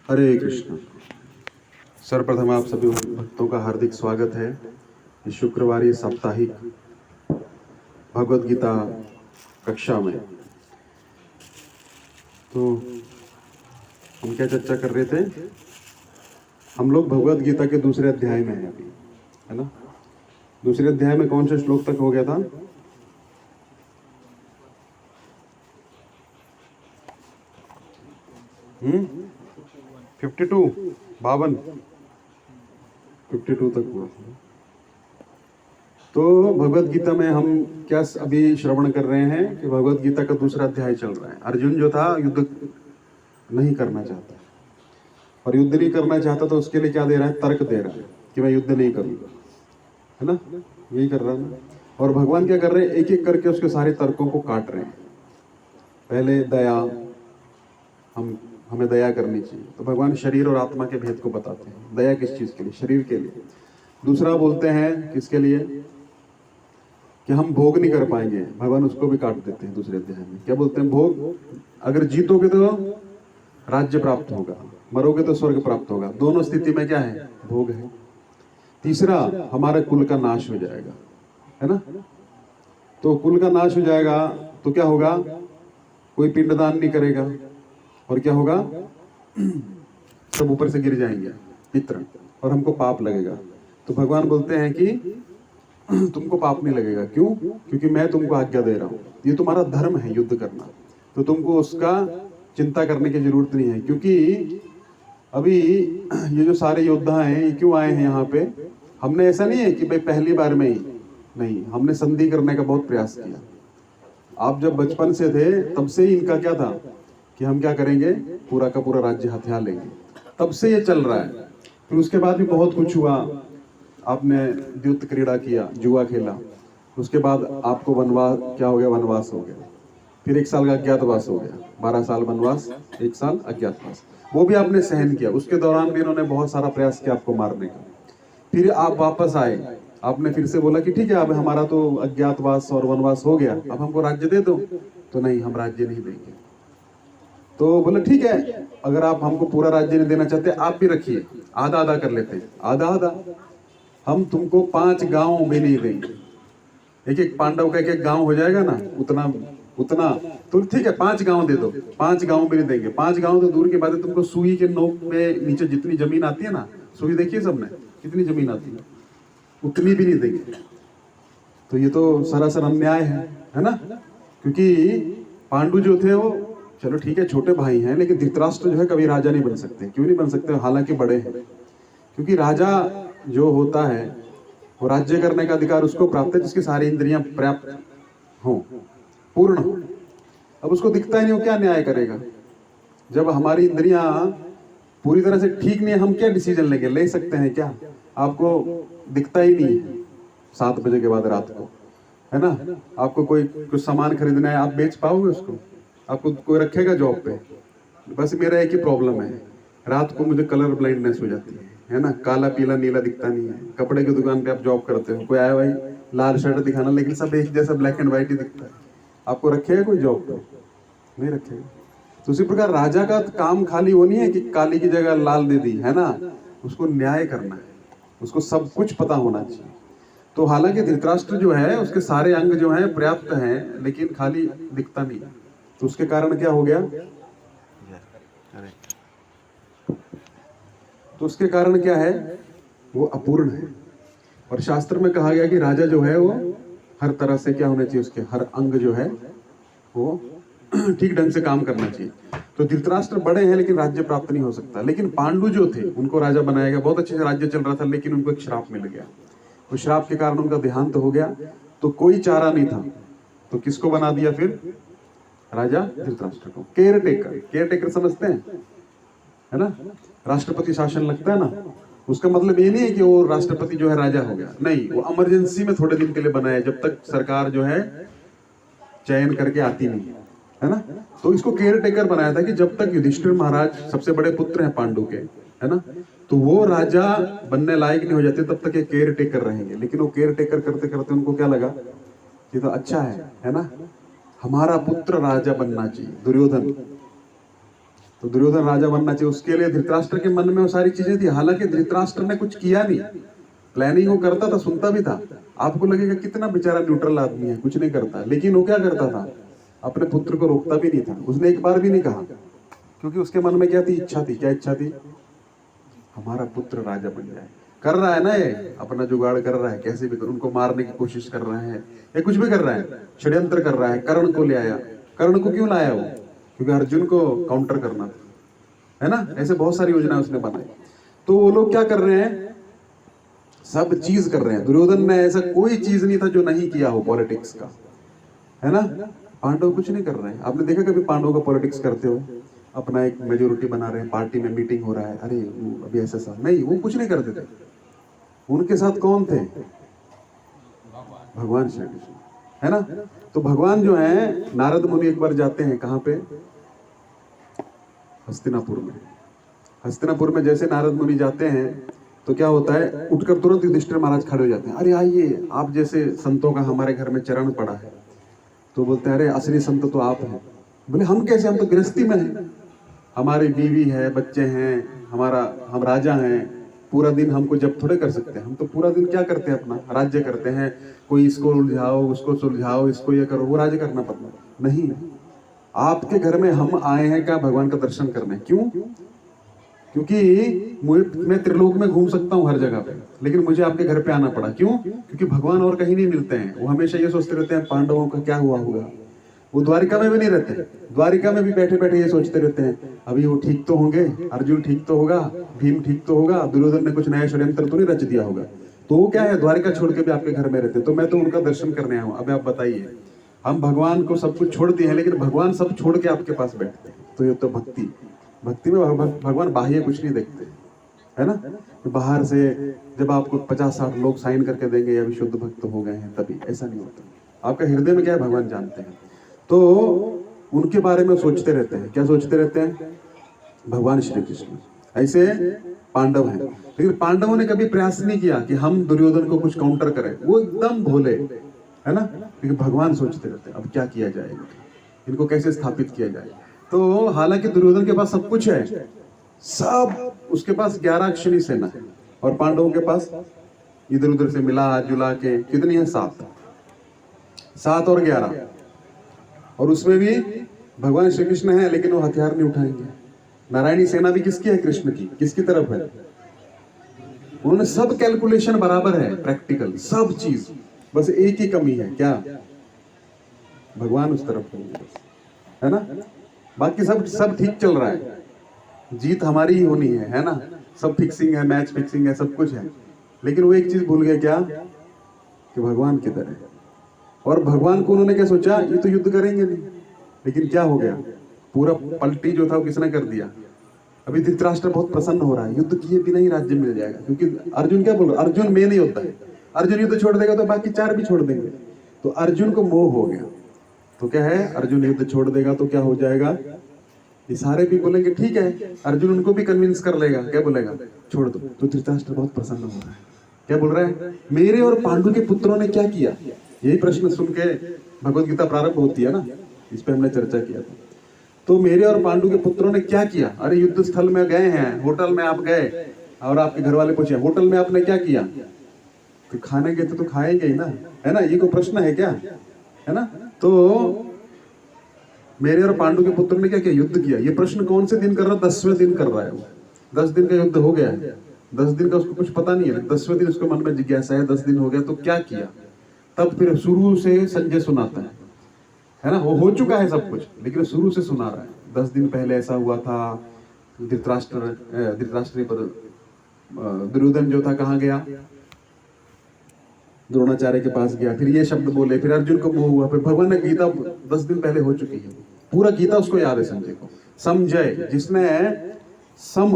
हरे कृष्ण। सर्वप्रथम आप सभी भक्तों का हार्दिक स्वागत है इस शुक्रवारी साप्ताहिक भगवत गीता कक्षा में। तो हम क्या चर्चा कर रहे थे? हम लोग भगवत गीता के दूसरे अध्याय में हैं अभी, है ना? दूसरे अध्याय में कौन से श्लोक तक हो गया था? हम्म 52 52 52 तक हुआ था। तो भगवत गीता में हम क्या अभी श्रवण कर रहे हैं कि भगवत गीता का दूसरा अध्याय चल रहा है। अर्जुन जो था युद्ध नहीं करना चाहता, और युद्ध नहीं करना चाहता तो उसके लिए क्या दे रहा है? तर्क दे रहा है कि मैं युद्ध नहीं करूंगा, है ना? यही कर रहा है ना। और भगवान क्या कर रहे हैं? एक एक करके उसके सारे तर्कों को काट रहे हैं। पहले दया, हमें दया करनी चाहिए, तो भगवान शरीर और आत्मा के भेद को बताते हैं। दया किस चीज के लिए? शरीर के लिए। दूसरा बोलते हैं किसके लिए? कि हम भोग नहीं कर पाएंगे, भगवान उसको भी काट देते हैं दूसरे अध्याय में। क्या बोलते हैं? भोग, अगर जीतोगे तो राज्य प्राप्त होगा, मरोगे तो स्वर्ग प्राप्त होगा। दोनों स्थिति में क्या है? भोग है। तीसरा, हमारे कुल का नाश हो जाएगा, है ना? तो कुल का नाश हो जाएगा तो क्या होगा? कोई पिंडदान नहीं करेगा, और क्या होगा? सब ऊपर से गिर जाएंगे पितर, और हमको पाप लगेगा। तो भगवान बोलते हैं कि तुमको पाप नहीं लगेगा। क्यों? क्योंकि मैं तुमको आज्ञा दे रहा हूं, ये तुम्हारा धर्म है युद्ध करना, तो तुमको उसका चिंता करने की जरूरत नहीं है। क्योंकि अभी ये जो सारे योद्धा हैं, ये क्यों आए हैं यहाँ पे? हमने ऐसा नहीं है कि भाई पहली बार में ही, नहीं, हमने संधि करने का बहुत प्रयास किया। आप जब बचपन से थे तब से ही इनका क्या था कि हम क्या करेंगे? पूरा का पूरा राज्य हथिया लेंगे। तब से ये चल रहा है। फिर उसके बाद भी बहुत कुछ हुआ। आपने द्यूत क्रीड़ा किया, जुआ खेला, उसके बाद आपको वनवास, क्या हो गया? वनवास हो गया। फिर 1 साल का अज्ञातवास हो गया। 12 साल वनवास, 1 साल अज्ञातवास, वो भी आपने सहन किया। उसके दौरान भी इन्होंने बहुत सारा प्रयास किया आपको मारने का। फिर आप वापस आए, आपने फिर से बोला कि ठीक है, अब हमारा तो अज्ञातवास और वनवास हो गया, अब हमको राज्य दे दो। तो नहीं, हम राज्य नहीं देंगे। तो बोले ठीक है, अगर आप हमको पूरा राज्य नहीं देना चाहते, आप भी रखिए, आधा आधा कर लेते हैं, आधा आधा। हम तुमको 5 गांव भी नहीं देंगे। एक एक पांडव का एक एक गांव हो जाएगा ना, उतना उतना। तो ठीक है, 5 गांव दे दो, 5 गांव भी नहीं देंगे। 5 गांव तो दूर की बात है, तुमको सुई के नोक में नीचे जितनी जमीन आती है ना, सुई देखिए सबने कितनी जमीन आती है, उतनी भी नहीं देंगे। तो ये तो सरासर अन्याय है ना? क्योंकि पांडु जो थे वो, चलो ठीक है, छोटे भाई हैं, लेकिन धृतराष्ट्र जो है कभी राजा नहीं बन सकते। क्यों नहीं बन सकते? हालांकि बड़े हैं। क्योंकि राजा जो होता है वो राज्य करने का अधिकार उसको प्राप्त है जिसकी सारी इंद्रियां पर्याप्त हो, पूर्ण हो। अब उसको दिखता ही नहीं, वो क्या न्याय करेगा? जब हमारी इंद्रियां पूरी तरह से ठीक नहीं है, हम क्या डिसीजन लेंगे? ले सकते हैं क्या? आपको दिखता ही नहीं है 7 बजे के बाद रात को, है ना? आपको कोई कुछ सामान खरीदना है, आप बेच पाओगे उसको? आपको कोई रखेगा जॉब पे? बस मेरा एक ही प्रॉब्लम है, रात को मुझे कलर ब्लाइंडनेस हो जाती है ना? काला पीला नीला दिखता नहीं है। कपड़े की दुकान पे आप जॉब करते हो, कोई आया भाई लाल शर्ट दिखाना, लेकिन सब एक जैसा ब्लैक एंड व्हाइट ही दिखता है। आपको रखेगा कोई जॉब पे? नहीं रखेगा। तो उसी प्रकार राजा का काम खाली वो नहीं है कि काली की जगह लाल दे दी, है ना? उसको न्याय करना है, उसको सब कुछ पता होना चाहिए। तो हालांकि धृतराष्ट्र जो है उसके सारे अंग जो हैं पर्याप्त हैं, लेकिन खाली दिखता नहीं। तो उसके कारण क्या हो गया? तो उसके कारण क्या है? वो अपूर्ण है। और शास्त्र में कहा गया कि राजा जो है वो हर तरह से क्या होना चाहिए? उसके हर अंग जो है वो ठीक ढंग से काम करना चाहिए। तो धृतराष्ट्र बड़े हैं लेकिन राज्य प्राप्त नहीं हो सकता। लेकिन पांडु जो थे उनको राजा बनाया गया, बहुत अच्छे से राज्य चल रहा था, लेकिन उनको एक श्राप मिल गया। उस श्राप के कारण उनका देहांत हो गया। तो कोई चारा नहीं था, तो किसको बना दिया फिर? राजा धृतराष्ट्र को। केयर टेकर, केयर टेकर समझते हैं, है ना? राष्ट्रपति शासन लगता है ना, उसका मतलब ये नहीं है कि वो राष्ट्रपति जो है राजा हो गया, नहीं, वो इमरजेंसी में थोड़े दिन के लिए बनाया, जब तक सरकार जो है चयन करके आती नहीं है ना? तो इसको केयर टेकर बनाया था कि जब तक युधिष्ठिर महाराज सबसे बड़े पुत्र हैं पांडु के, है ना, तो वो राजा बनने लायक नहीं हो जाते तब तक ये केयर टेकर रहेंगे। लेकिन वो केयर टेकर करते करते उनको क्या लगा? ये तो अच्छा है ना? हमारा पुत्र राजा बनना चाहिए, दुर्योधन। तो दुर्योधन राजा बनना चाहिए, उसके लिए धृतराष्ट्र के मन में वो सारी चीजें थी। हालांकि धृतराष्ट्र ने कुछ किया नहीं, प्लानिंग वो करता था, सुनता भी था। आपको लगेगा कितना बेचारा न्यूट्रल आदमी है, कुछ नहीं करता, लेकिन वो क्या करता था, अपने पुत्र को रोकता भी नहीं था। उसने एक बार भी नहीं कहा, क्योंकि उसके मन में क्या थी, इच्छा थी। क्या इच्छा थी? हमारा पुत्र राजा बन जाए। कर रहा है ना ये, अपना जुगाड़ कर रहा है, कैसे भी कर, उनको मारने की कोशिश कर रहा है या कुछ भी कर रहा है, षड्यंत्र कर रहा है। कर्ण को ले आया। कर्ण को क्यों लाया वो? क्योंकि अर्जुन को काउंटर करना था, है ना। ऐसे बहुत सारी योजना उसने बनाई। तो वो लोग क्या कर रहे हैं, सब चीज कर रहे हैं। दुर्योधन ने ऐसा कोई चीज नहीं था जो नहीं किया हो पॉलिटिक्स का, है ना। पांडव कुछ नहीं कर रहे हैं। आपने देखा कभी पांडव का पॉलिटिक्स करते हो? अपना एक मेजोरिटी बना रहे हैं, पार्टी में मीटिंग हो रहा है, अरे वो अभी ऐसा सा नहीं, वो कुछ नहीं करते थे। उनके साथ कौन थे? भगवान श्री कृष्ण, है ना। तो भगवान जो है, नारद मुनि एक बार जाते हैं कहाँ पे, हस्तिनापुर में। हस्तिनापुर में जैसे नारद मुनि जाते हैं तो क्या होता है, उठकर तुरंत युधिष्ठिर महाराज खड़े हो जाते हैं। अरे आइए, आप जैसे संतों का हमारे घर में चरण पड़ा है। तो बोलते हैं, अरे असली संत तो आप हैं। बोले हम कैसे, हम तो गृहस्थी में हैं, हमारी बीवी है, बच्चे हैं, हम राजा हैं। पूरा दिन हमको जब थोड़े कर सकते हैं, हम तो पूरा दिन क्या करते हैं, अपना राज्य करते हैं। कोई इसको उलझाओ, उसको सुलझाओ, इसको ये करो, वो राज्य करना पड़ता नहीं। आपके घर में हम आए हैं क्या, भगवान का दर्शन करने। क्यों? क्योंकि मैं त्रिलोक में घूम सकता हूँ हर जगह पे, लेकिन मुझे आपके घर पे आना पड़ा। क्यों? क्योंकि भगवान और कहीं नहीं मिलते हैं। वो हमेशा ये सोचते रहते हैं पांडवों का क्या हुआ होगा। वो द्वारिका में भी नहीं रहते, द्वारिका में भी बैठे बैठे ये सोचते रहते हैं, अभी वो ठीक तो होंगे, अर्जुन ठीक तो होगा, भीम ठीक तो होगा, दुर्योधन ने कुछ नया षड्यंत्र तो नहीं रच दिया होगा। तो वो क्या है, द्वारिका छोड़ के भी आपके घर में रहते। तो मैं तो उनका दर्शन करने आया हूँ। अब आप बताइए, हम भगवान को सब कुछ छोड़ दिए हैं, लेकिन भगवान सब छोड़ के आपके पास बैठते हैं। तो ये तो भक्ति में भगवान बाह्य कुछ नहीं देखते, है ना। बाहर से जब आपको 50-60 लोग साइन करके देंगे या विशुद्ध भक्त हो गए हैं, तभी ऐसा नहीं होता। आपका हृदय में क्या है, भगवान जानते हैं। तो उनके बारे में सोचते रहते हैं। क्या सोचते रहते हैं? भगवान श्री कृष्ण। ऐसे पांडव हैं, लेकिन पांडवों ने कभी प्रयास नहीं किया कि हम दुर्योधन को कुछ काउंटर करें। वो एकदम भोले, है ना। लेकिन भगवान सोचते रहते हैं, अब क्या किया जाए, इनको कैसे स्थापित किया जाए। तो हालांकि दुर्योधन के पास सब कुछ है, सब उसके पास 11 अक्षनी सेना है, और पांडवों के पास इधर उधर से मिला जुला के कितनी है, 7 और 11। और उसमें भी भगवान श्री कृष्ण है, लेकिन वो हथियार नहीं उठाएंगे। नारायणी सेना भी किसकी है? कृष्ण की। किसकी तरफ है? उन्होंने सब कैलकुलेशन बराबर है, प्रैक्टिकल सब चीज। बस एक ही कमी है, क्या? भगवान उस तरफ है ना। बाकी सब ठीक चल रहा है, जीत हमारी ही होनी है ना। सब फिक्सिंग है, मैच फिक्सिंग है, सब कुछ है। लेकिन वो एक चीज भूल गए, क्या? कि भगवान किधर है। और भगवान को उन्होंने क्या सोचा, ये तो युद्ध करेंगे नहीं। लेकिन क्या हो गया, पूरा पलटी जो था वो किसने कर दिया। अभी धृतराष्ट्र बहुत प्रसन्न हो रहा है, युद्ध किए बिना ही राज्य मिल जाएगा। क्योंकि अर्जुन क्या बोल रहा है, अर्जुन में नहीं होता है। अर्जुन युद्ध छोड़ देगा तो बाकी 4 भी छोड़ देंगे। तो अर्जुन को मोह हो गया। तो क्या है, अर्जुन युद्ध छोड़ देगा तो क्या हो जाएगा, ये सारे भी बोलेंगे ठीक है। अर्जुन उनको भी कन्विंस कर लेगा, क्या बोलेगा, छोड़ दो। तो धृतराष्ट्र बहुत प्रसन्न हो रहा है। क्या बोल रहा है, मेरे और पांडु के पुत्रों ने क्या किया। यही प्रश्न सुन के भगवत गीता प्रारंभ होती है ना, इस पे हमने चर्चा किया था। तो मेरे और पांडु के पुत्रों ने क्या किया। अरे युद्ध स्थल में गए हैं, होटल में आप गए और आपके घर वाले पूछे होटल में आपने क्या किया। तो खाने गए तो खाएंगे ही ना, है ना। ये कोई प्रश्न है क्या, है ना। तो मेरे और पांडु के पुत्र ने क्या किया, युद्ध किया। ये प्रश्न कौन से दिन कर रहा है, 10वें दिन कर रहा है वो। 10 दिन का युद्ध हो गया है, 10 दिन का उसको कुछ पता नहीं है, 10वें दिन उसके मन में जिज्ञासा है, 10 दिन हो गया तो क्या किया। तब फिर शुरू से संजय सुनाता है ना। वो हो चुका है सब कुछ, लेकिन शुरू से सुना रहा है। 10 दिन पहले ऐसा हुआ था, धृतराष्ट्र पर दुर्योधन जो था कहाँ गया, द्रोणाचार्य के पास गया, फिर ये शब्द बोले, फिर अर्जुन को मोह हुआ, फिर भगवान ने गीता 10 दिन पहले हो चुकी है। पूरा गीता उसको याद है, संजय को। समझय, जिसने सम,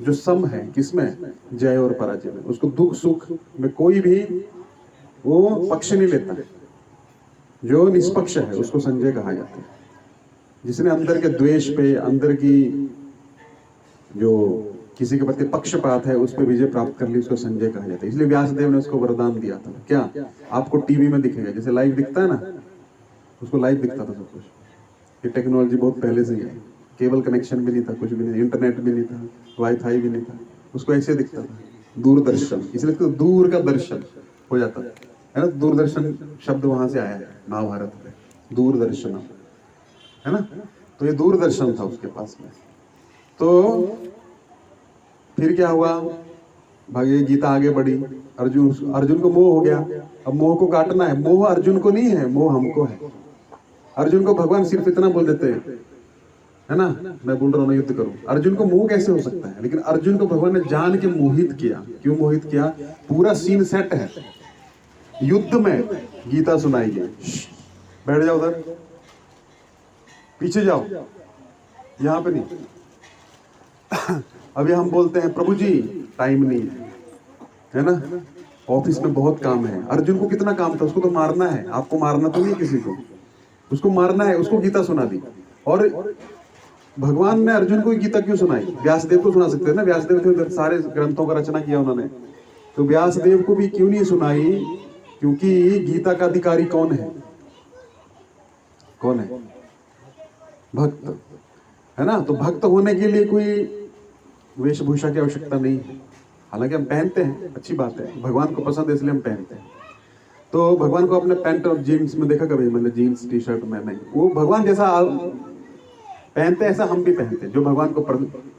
जो सम है किसमें, जय और पराजय में, उसको दुख सुख में कोई भी वो पक्ष नहीं लेता है, जो निष्पक्ष है उसको संजय कहा जाता है। जिसने अंदर के द्वेष पे, अंदर की जो किसी के प्रति पक्षपात है, उस पर विजय प्राप्त कर ली, उसको संजय कहा जाता है। इसलिए व्यासदेव ने उसको वरदान दिया था, क्या, आपको टीवी में दिखेगा, जैसे लाइव दिखता है ना, उसको लाइव दिखता था सब कुछ। ये टेक्नोलॉजी बहुत पहले से ही है। केबल कनेक्शन भी नहीं था, कुछ भी नहीं, इंटरनेट भी नहीं था, वाईफाई भी नहीं था, उसको ऐसे दिखता था दूरदर्शन, इसलिए तो दूर का दर्शन हो जाता है ना। दूरदर्शन शब्द वहां से आया है महाभारत में, दूरदर्शन है ना। तो ये दूरदर्शन था उसके पास में। तो फिर क्या हुआ, भागे गीता आगे बढ़ी, अर्जुन को मोह हो गया। अब मोह को काटना है, मोह अर्जुन को नहीं है, मोह हमको है। अर्जुन को भगवान सिर्फ इतना बोल देते हैं, है ना, मैं बोल रहा हूँ युद्ध करो। अर्जुन को मोह कैसे हो सकता है, लेकिन अर्जुन को भगवान ने जान के मोहित किया। क्यों मोहित किया, पूरा सीन सेट है, युद्ध में गीता सुनाई गई। बैठ जाओ उधर, पीछे जाओ, यहां पे नहीं। अभी हम बोलते हैं प्रभु जी टाइम नहीं है ना, ऑफिस में बहुत काम है। अर्जुन को कितना काम था, उसको तो मारना है, आपको मारना तो नहीं किसी को, उसको मारना है, उसको गीता सुना दी। और भगवान ने अर्जुन को गीता क्यों सुनाई, व्यासदेव को सुना सकते थे ना, व्यासदेव थे, सारे ग्रंथों का रचना किया उन्होंने, तो व्यासदेव को भी क्यों नहीं सुनाई, क्योंकि गीता का अधिकारी कौन है, कौन है, भक्त है ना। तो भक्त होने के लिए कोई वेशभूषा की आवश्यकता नहीं है, हालांकि हम पहनते हैं, अच्छी बात है, भगवान को पसंद है इसलिए हम पहनते हैं। तो भगवान को अपने पैंट और जीन्स में देखा कभी, मतलब जीन्स टी शर्ट में नहीं, वो भगवान जैसा पहनते हैं ऐसा हम भी पहनते हैं, जो भगवान को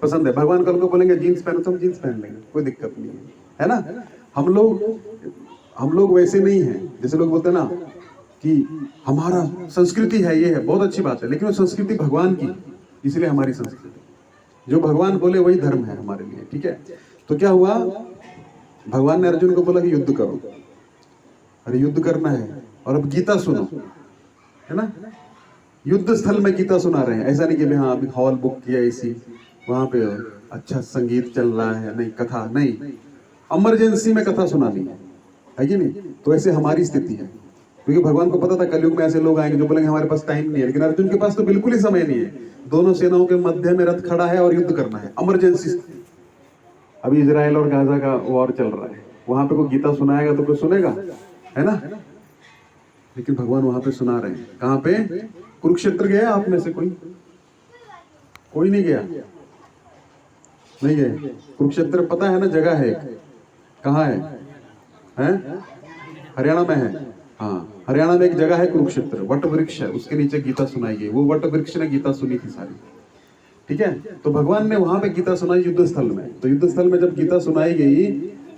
पसंद है। भगवान को बोलेंगे जीन्स पहनो तो हम जीन्स पहन लेंगे, कोई दिक्कत नहीं है ना। हम लोग वैसे नहीं हैं, जैसे लोग बोलते हैं ना कि हमारा संस्कृति है, ये है, बहुत अच्छी बात है, लेकिन वो संस्कृति भगवान की, इसलिए हमारी संस्कृति, जो भगवान बोले वही धर्म है हमारे लिए, ठीक है। तो क्या हुआ, भगवान ने अर्जुन को बोला कि युद्ध करो, अरे युद्ध करना है, और अब गीता सुनो, है ना। युद्ध स्थल में गीता सुना रहे हैं, ऐसा नहीं कि हाँ अभी हॉल बुक किया इसी, वहां पे अच्छा संगीत चल रहा है, नहीं कथा नहीं, इमरजेंसी में कथा सुनानी है कि नहीं। तो ऐसे हमारी स्थिति है, क्योंकि भगवान को पता था कलयुग में ऐसे लोग आएंगे जो बोलेंगे हमारे पास टाइम नहीं है, लेकिन अर्जुन के पास तो बिल्कुल ही समय नहीं है, दोनों सेनाओं के मध्य में रथ खड़ा है और युद्ध करना है, इमरजेंसी। अभी इजराइल और गाजा का वॉर चल रहा है, वहां पे कोई गीता सुनाएगा तो कोई सुनेगा, है ना, लेकिन भगवान वहां पे सुना रहे हैं। कहां पे, कुरुक्षेत्र गया आप में से कोई नहीं गया, नहीं गए कुरुक्षेत्र, पता है ना जगह है, कहाँ है? हरियाणा में है, हाँ हरियाणा में एक जगह है कुरुक्षेत्र, वट वृक्ष है, उसके नीचे गीता सुनाई गई, वो वट वृक्ष ने गीता सुनी थी सारी, ठीक है। तो भगवान ने वहां पे गीता सुनाई युद्ध स्थल में। तो युद्ध स्थल में जब गीता सुनाई गई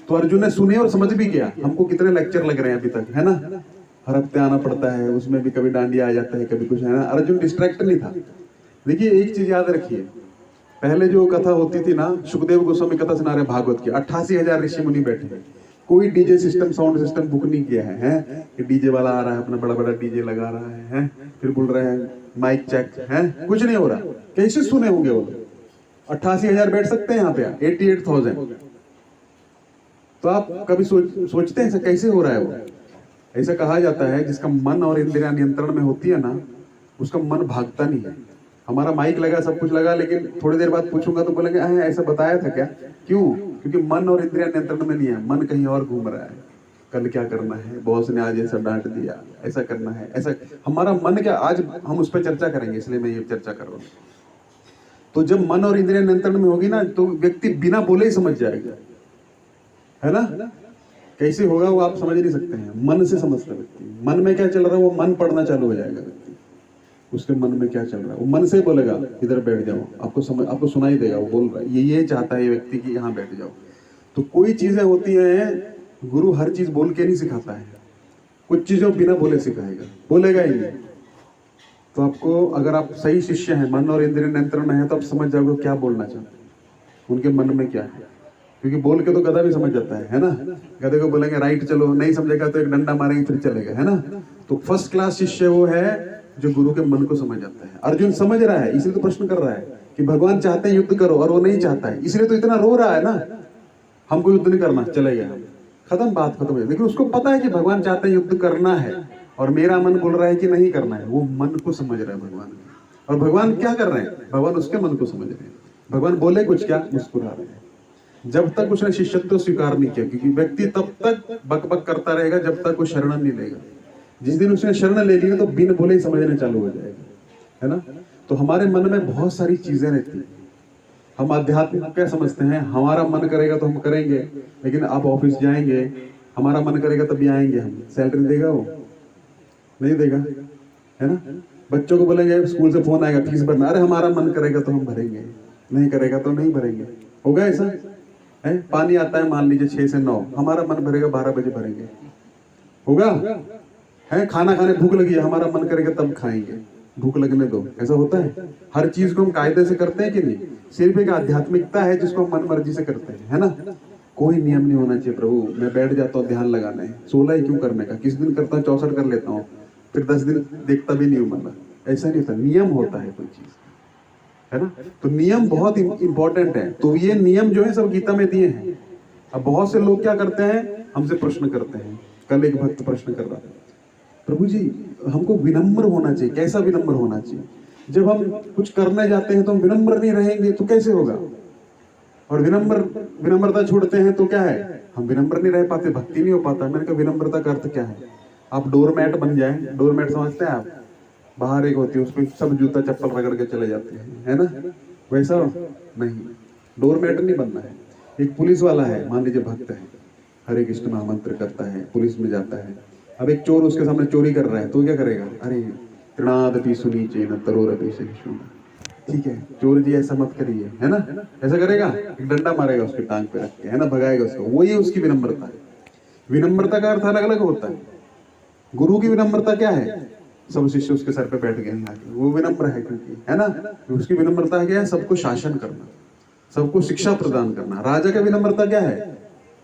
तो अर्जुन ने सुनी और समझ भी गया। हमको कितने लेक्चर लग रहे हैं अभी तक, है ना, हर हफ्ते आना पड़ता है, उसमें भी कभी डांडिया आ जाता है, कभी कुछ, है ना। अर्जुन डिस्ट्रैक्ट नहीं था। देखिए एक चीज याद रखिए, पहले जो कथा होती थी ना, सुखदेव गोस्वामी कथा सुना रहे भागवत की, 88,000 ऋषि मुनि बैठे हैं, कोई DJ system sound system book नहीं किया है, कि डीजे वाला आ रहा है, अपना बड़ा बड़ा डीजे लगा रहा है, फिर बोल रहे हैं माइक चेक, है कुछ नहीं हो रहा। कैसे सुने होंगे वो, 88,000 बैठ सकते हैं यहाँ पे, 88,000। तो आप कभी सोचते हैं ऐसा कैसे हो रहा है? वो ऐसा कहा जाता है जिसका मन और इंद्रियां नियंत्रण में होती है ना, उसका मन भागता नहीं है। हमारा माइक लगा, सब कुछ लगा, लेकिन थोड़ी देर बाद पूछूंगा तो बोलेंगे ऐसा बताया था क्या? क्यों? क्योंकि मन और इंद्रियां नियंत्रण में नहीं है, मन कहीं और घूम रहा है। कल क्या करना है, बॉस ने आज ऐसा डांट दिया, ऐसा करना है, ऐसा। हमारा मन क्या, आज हम उस पर चर्चा करेंगे, इसलिए मैं ये चर्चा कर रहा हूँ। तो जब मन और इंद्रियां नियंत्रण में होगी ना, तो व्यक्ति बिना बोले ही समझ जाएगा, है ना। कैसे होगा वो आप समझ नहीं सकते हैं, मन से समझता है व्यक्ति। मन में क्या चल रहा है वो मन पढ़ना चालू हो जाएगा व्यक्ति, उसके मन में क्या चल रहा है वो मन से बोलेगा इधर बैठ जाओ, आपको सुनाई देगा वो बोल रहा है, ये चाहता है ये व्यक्ति कि यहाँ बैठ जाओ। तो कोई चीजें होती हैं, गुरु हर चीज बोल के नहीं सिखाता है, कुछ चीजों बिना बोले सिखाएगा, बोलेगा ही नहीं। तो आपको, अगर आप सही शिष्य हैं, मन और इंद्रिय नियंत्रण में है, तो आप समझ जाओगे क्या बोलना चाहते हैं, उनके मन में क्या है। क्योंकि बोल के तो गधा भी समझ जाता है ना। गधे को बोलेंगे राइट चलो, नहीं समझेगा तो एक डंडा मारेंगे फिर चलेगा, है ना। तो फर्स्ट क्लास शिष्य वो है जो गुरु के मन को समझ जाता है। अर्जुन समझ रहा है, इसलिए तो प्रश्न कर रहा है कि भगवान चाहते हैं युद्ध करो, और वो नहीं चाहता है, इसलिए तो इतना रो रहा है ना, हमको युद्ध नहीं करना, चले गए, खत्म, बात खत्म है। लेकिन उसको पता है कि भगवान चाहते हैं युद्ध करना है, और मेरा मन बोल रहा है कि नहीं करना है। वो मन को समझ रहा है भगवान, और भगवान क्या कर रहे हैं, भगवान उसके मन को समझ रहे हैं। भगवान बोले कुछ क्या, मुस्कुरा रहे हैं। जब तक उसने शिष्यत्व स्वीकार नहीं किया, क्योंकि व्यक्ति तब तक बक करता रहेगा जब तक वो शरण नहीं लेगा। जिस दिन उसने शरण ले ली तो बिन बोले ही समझने चालू हो जाएगा, है ना। तो हमारे मन में बहुत सारी चीजें रहती हैं। हम आध्यात्म को क्या समझते हैं, हमारा मन करेगा तो हम करेंगे, लेकिन आप ऑफिस जाएंगे, हमारा मन करेगा तभी आएंगे हम, सैलरी देगा वो? नहीं देगा, है ना। बच्चों को बोलेंगे स्कूल से फोन आएगा फीस भरना, अरे हमारा मन करेगा तो हम भरेंगे, नहीं करेगा तो नहीं भरेंगे। होगा ऐसा है? पानी आता है मान लीजिए 6 से 9, हमारा मन भरेगा 12 बजे भरेंगे, होगा? है खाना खाने भूख लगी है, हमारा मन करेगा तब खाएंगे, भूख लगने दो। ऐसा होता है? हर चीज को हम कायदे से करते हैं कि नहीं? सिर्फ एक आध्यात्मिकता है जिसको हम मन मर्जी से करते हैं, है ना। कोई नियम नहीं होना चाहिए। प्रभु मैं बैठ जाता हूँ ध्यान लगाने, 16 ही क्यों करने का, किस दिन करता हूँ 64 कर लेता हूँ, फिर 10 दिन देखता भी नहीं हूँ मन। ऐसा नहीं होता, नियम होता है कोई चीज, है ना। तो नियम बहुत इंपॉर्टेंट है। तो ये नियम जो है सब गीता में दिए हैं। अब बहुत से लोग क्या करते हैं, हमसे प्रश्न करते हैं। कल एक भक्त प्रश्न कर रहा था, प्रभु जी हमको विनम्र होना चाहिए। कैसा विनम्र होना चाहिए? जब हम कुछ करने जाते हैं तो हम विनम्र नहीं रहेंगे तो कैसे होगा? और विनम्रता छोड़ते हैं तो क्या है, हम विनम्र नहीं रह पाते, भक्ति नहीं हो पाता। मैंने कहा विनम्रता का अर्थ क्या है? आप डोरमैट बन जाए, डोरमैट समझते हैं आप? बाहर एक होती है, उसमें सब जूता चप्पल रगड़ के चले जाते हैं, है ना। वैसा नहीं, डोरमैट नहीं बनना है। एक पुलिस वाला है, मान लीजिए भक्त है, हरे कृष्ण महामंत्र करता है, पुलिस में जाता है। अब एक चोर उसके सामने चोरी कर रहा है तो क्या करेगा? अरे तृणादपि सुनीचे न तरोरपि सहिष्णुना। ठीक है चोर जी ऐसा मत करिए, है ना। ऐसा करेगा, एक डंडा मारेगा उसकी टांग पे रख के, है ना, भगाएगा उसको। वही उसकी विनम्रता है। विनम्रता का अर्थ अलग अलग होता है। गुरु की विनम्रता क्या है? सब शिष्य उसके सर पे बैठ गए हैं, वो विनम्र है, क्योंकि है ना। उसकी विनम्रता क्या है? सबको शासन करना, सबको शिक्षा प्रदान करना। राजा का विनम्रता क्या है?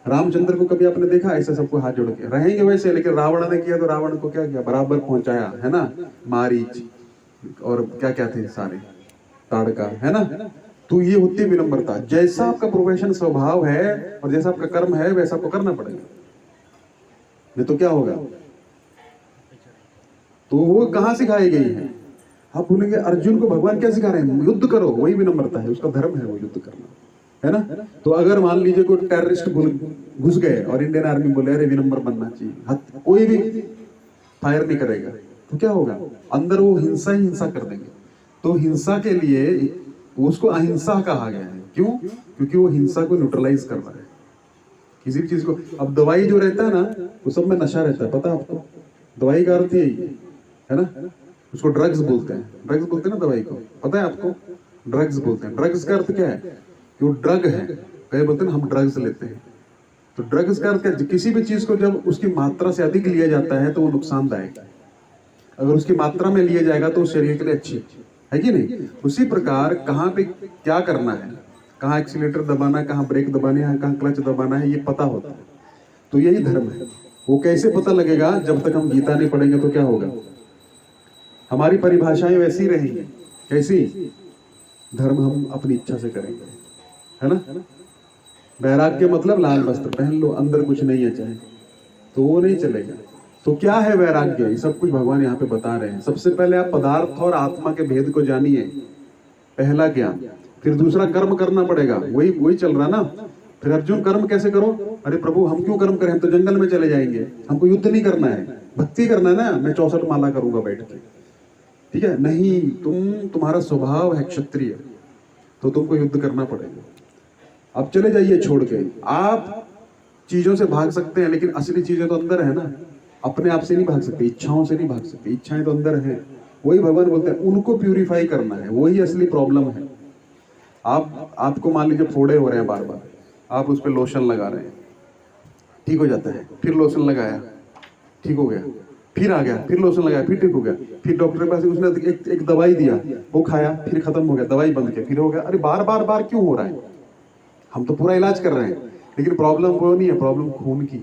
रामचंद्र को कभी आपने देखा ऐसे सबको हाथ जोड़ के रहेंगे वैसे, लेकिन रावण ने किया तो रावण को क्या किया? बराबर पहुंचाया, है ना। मारीच और क्या क्या थे सारे, ताड़का, है ना। तो ये होती है विनम्रता। जैसा आपका प्रोफेशन स्वभाव है और जैसा आपका कर्म है वैसा आपको करना पड़ेगा, नहीं तो क्या होगा? तो वो कहाँ सिखाई गई है? आप बोलेंगे अर्जुन को भगवान क्या सिखा रहे हैं? युद्ध करो, वही विनम्रता है, उसका धर्म है वो युद्ध करना, है ना। तो अगर मान लीजिए कोई टेररिस्ट घुस गए और इंडियन आर्मी बोले अरे विनम्र बनना चाहिए, कोई भी फायर नहीं करेगा, तो क्या होगा? अंदर वो हिंसा ही हिंसा कर देंगे। तो हिंसा के लिए उसको अहिंसा कहा गया है। क्यों? क्योंकि वो हिंसा को न्यूट्रलाइज कर रहा है, किसी भी चीज को। अब दवाई जो रहता है ना, वो सब में नशा रहता है, पता है आपको? दवाई का अर्थ यही है ना। उसको ड्रग्स बोलते हैं, ड्रग्स बोलते हैं ना दवाई को, पता है आपको? ड्रग्स बोलते हैं। ड्रग्स का अर्थ क्या है? कि वो ड्रग है। कई बोलते हैं ना हम ड्रग्स लेते हैं, तो ड्रग्स का अर्थ क्या? किसी भी चीज को जब उसकी मात्रा से अधिक लिया जाता है तो वो नुकसानदायक है। अगर उसकी मात्रा में लिया जाएगा तो शरीर के लिए अच्छी है कि नहीं। उसी प्रकार कहाँ पे क्या करना है, कहाँ एक्सीलेटर दबाना है, कहाँ ब्रेक दबाना है, कहाँ क्लच दबाना है, ये पता होता है। तो यही धर्म है। वो कैसे पता लगेगा? जब तक हम गीता नहीं पढ़ेंगे तो क्या होगा? हमारी परिभाषाएं वैसी रहेंगी। कैसी? धर्म हम अपनी इच्छा से करेंगे, है ना। वैराग्य मतलब लाल वस्त्र पहन लो, अंदर कुछ नहीं है चाहे, तो वो नहीं चलेगा। तो क्या है वैराग्य? ये सब कुछ भगवान यहाँ पे बता रहे हैं। सबसे पहले आप पदार्थ और आत्मा के भेद को जानिए, पहला ज्ञान। फिर दूसरा कर्म करना पड़ेगा, वही चल रहा ना। फिर अर्जुन कर्म कैसे करो? अरे प्रभु हम क्यों कर्म करें, हम तो जंगल में चले जाएंगे, हमको युद्ध नहीं करना है, भक्ति करना है ना। मैं 64 माला करूंगा बैठ के, ठीक है? नहीं, तुम्हारा स्वभाव है क्षत्रिय, तो तुमको युद्ध करना पड़ेगा। अब चले जाइए छोड़ के। आप चीजों से भाग सकते हैं, लेकिन असली चीजें तो अंदर है ना। अपने आप से नहीं भाग सकते, इच्छाओं से नहीं भाग सकते, इच्छाएं तो अंदर है। वही भगवान बोलते हैं, उनको प्यूरिफाई करना है, वही असली प्रॉब्लम है। आपको मान लीजिए फोड़े हो रहे हैं बार बार, आप उस पर लोशन लगा रहे हैं, ठीक हो जाता है। फिर लोशन लगाया, ठीक हो गया, फिर आ गया, फिर लोशन लगाया, फिर ठीक हो गया। फिर डॉक्टर के पास उसने एक दवाई दिया, वो खाया, फिर खत्म हो गया, दवाई बंद किया, फिर हो गया। अरे बार बार क्यों हो रहा है? हम तो पूरा इलाज कर रहे हैं, लेकिन प्रॉब्लम वो नहीं है, प्रॉब्लम खून की।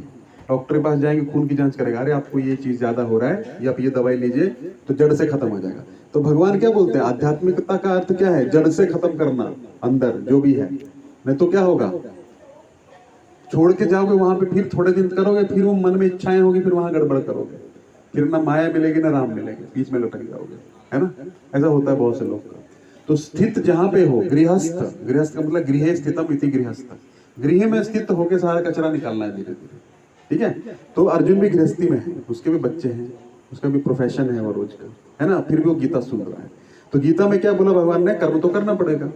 डॉक्टर के पास जाएंगे, खून की जांच करेगा, अरे आपको ये चीज ज्यादा हो रहा है, या आप ये दवाई लीजिए तो जड़ से खत्म हो जाएगा। तो भगवान क्या बोलते हैं? आध्यात्मिकता का अर्थ क्या है? जड़ से खत्म करना अंदर जो भी है। नहीं तो क्या होगा? छोड़ के जाओगे वहां पे, फिर थोड़े दिन करोगे, फिर वो मन में इच्छाएं होगी, फिर वहां गड़बड़ करोगे, फिर ना माया मिलेगी ना राम मिलेंगे, बीच में लटक जाओगे, है ना। ऐसा होता है बहुत से लोग का। तो स्थित जहां पे हो, गृहस्थ, गृहस्थ का मतलब गृहे स्थितम इति गृहस्थ, गृह में स्थित होके सारा कचरा निकालना है धीरे धीरे, ठीक है। तो अर्जुन भी गृहस्थी में है, उसके भी बच्चे हैं, उसका भी प्रोफेशन है वो रोज का, है ना, फिर भी वो गीता सुन रहा है। तो गीता में क्या बोला भगवान ने? कर्म तो करना पड़ेगा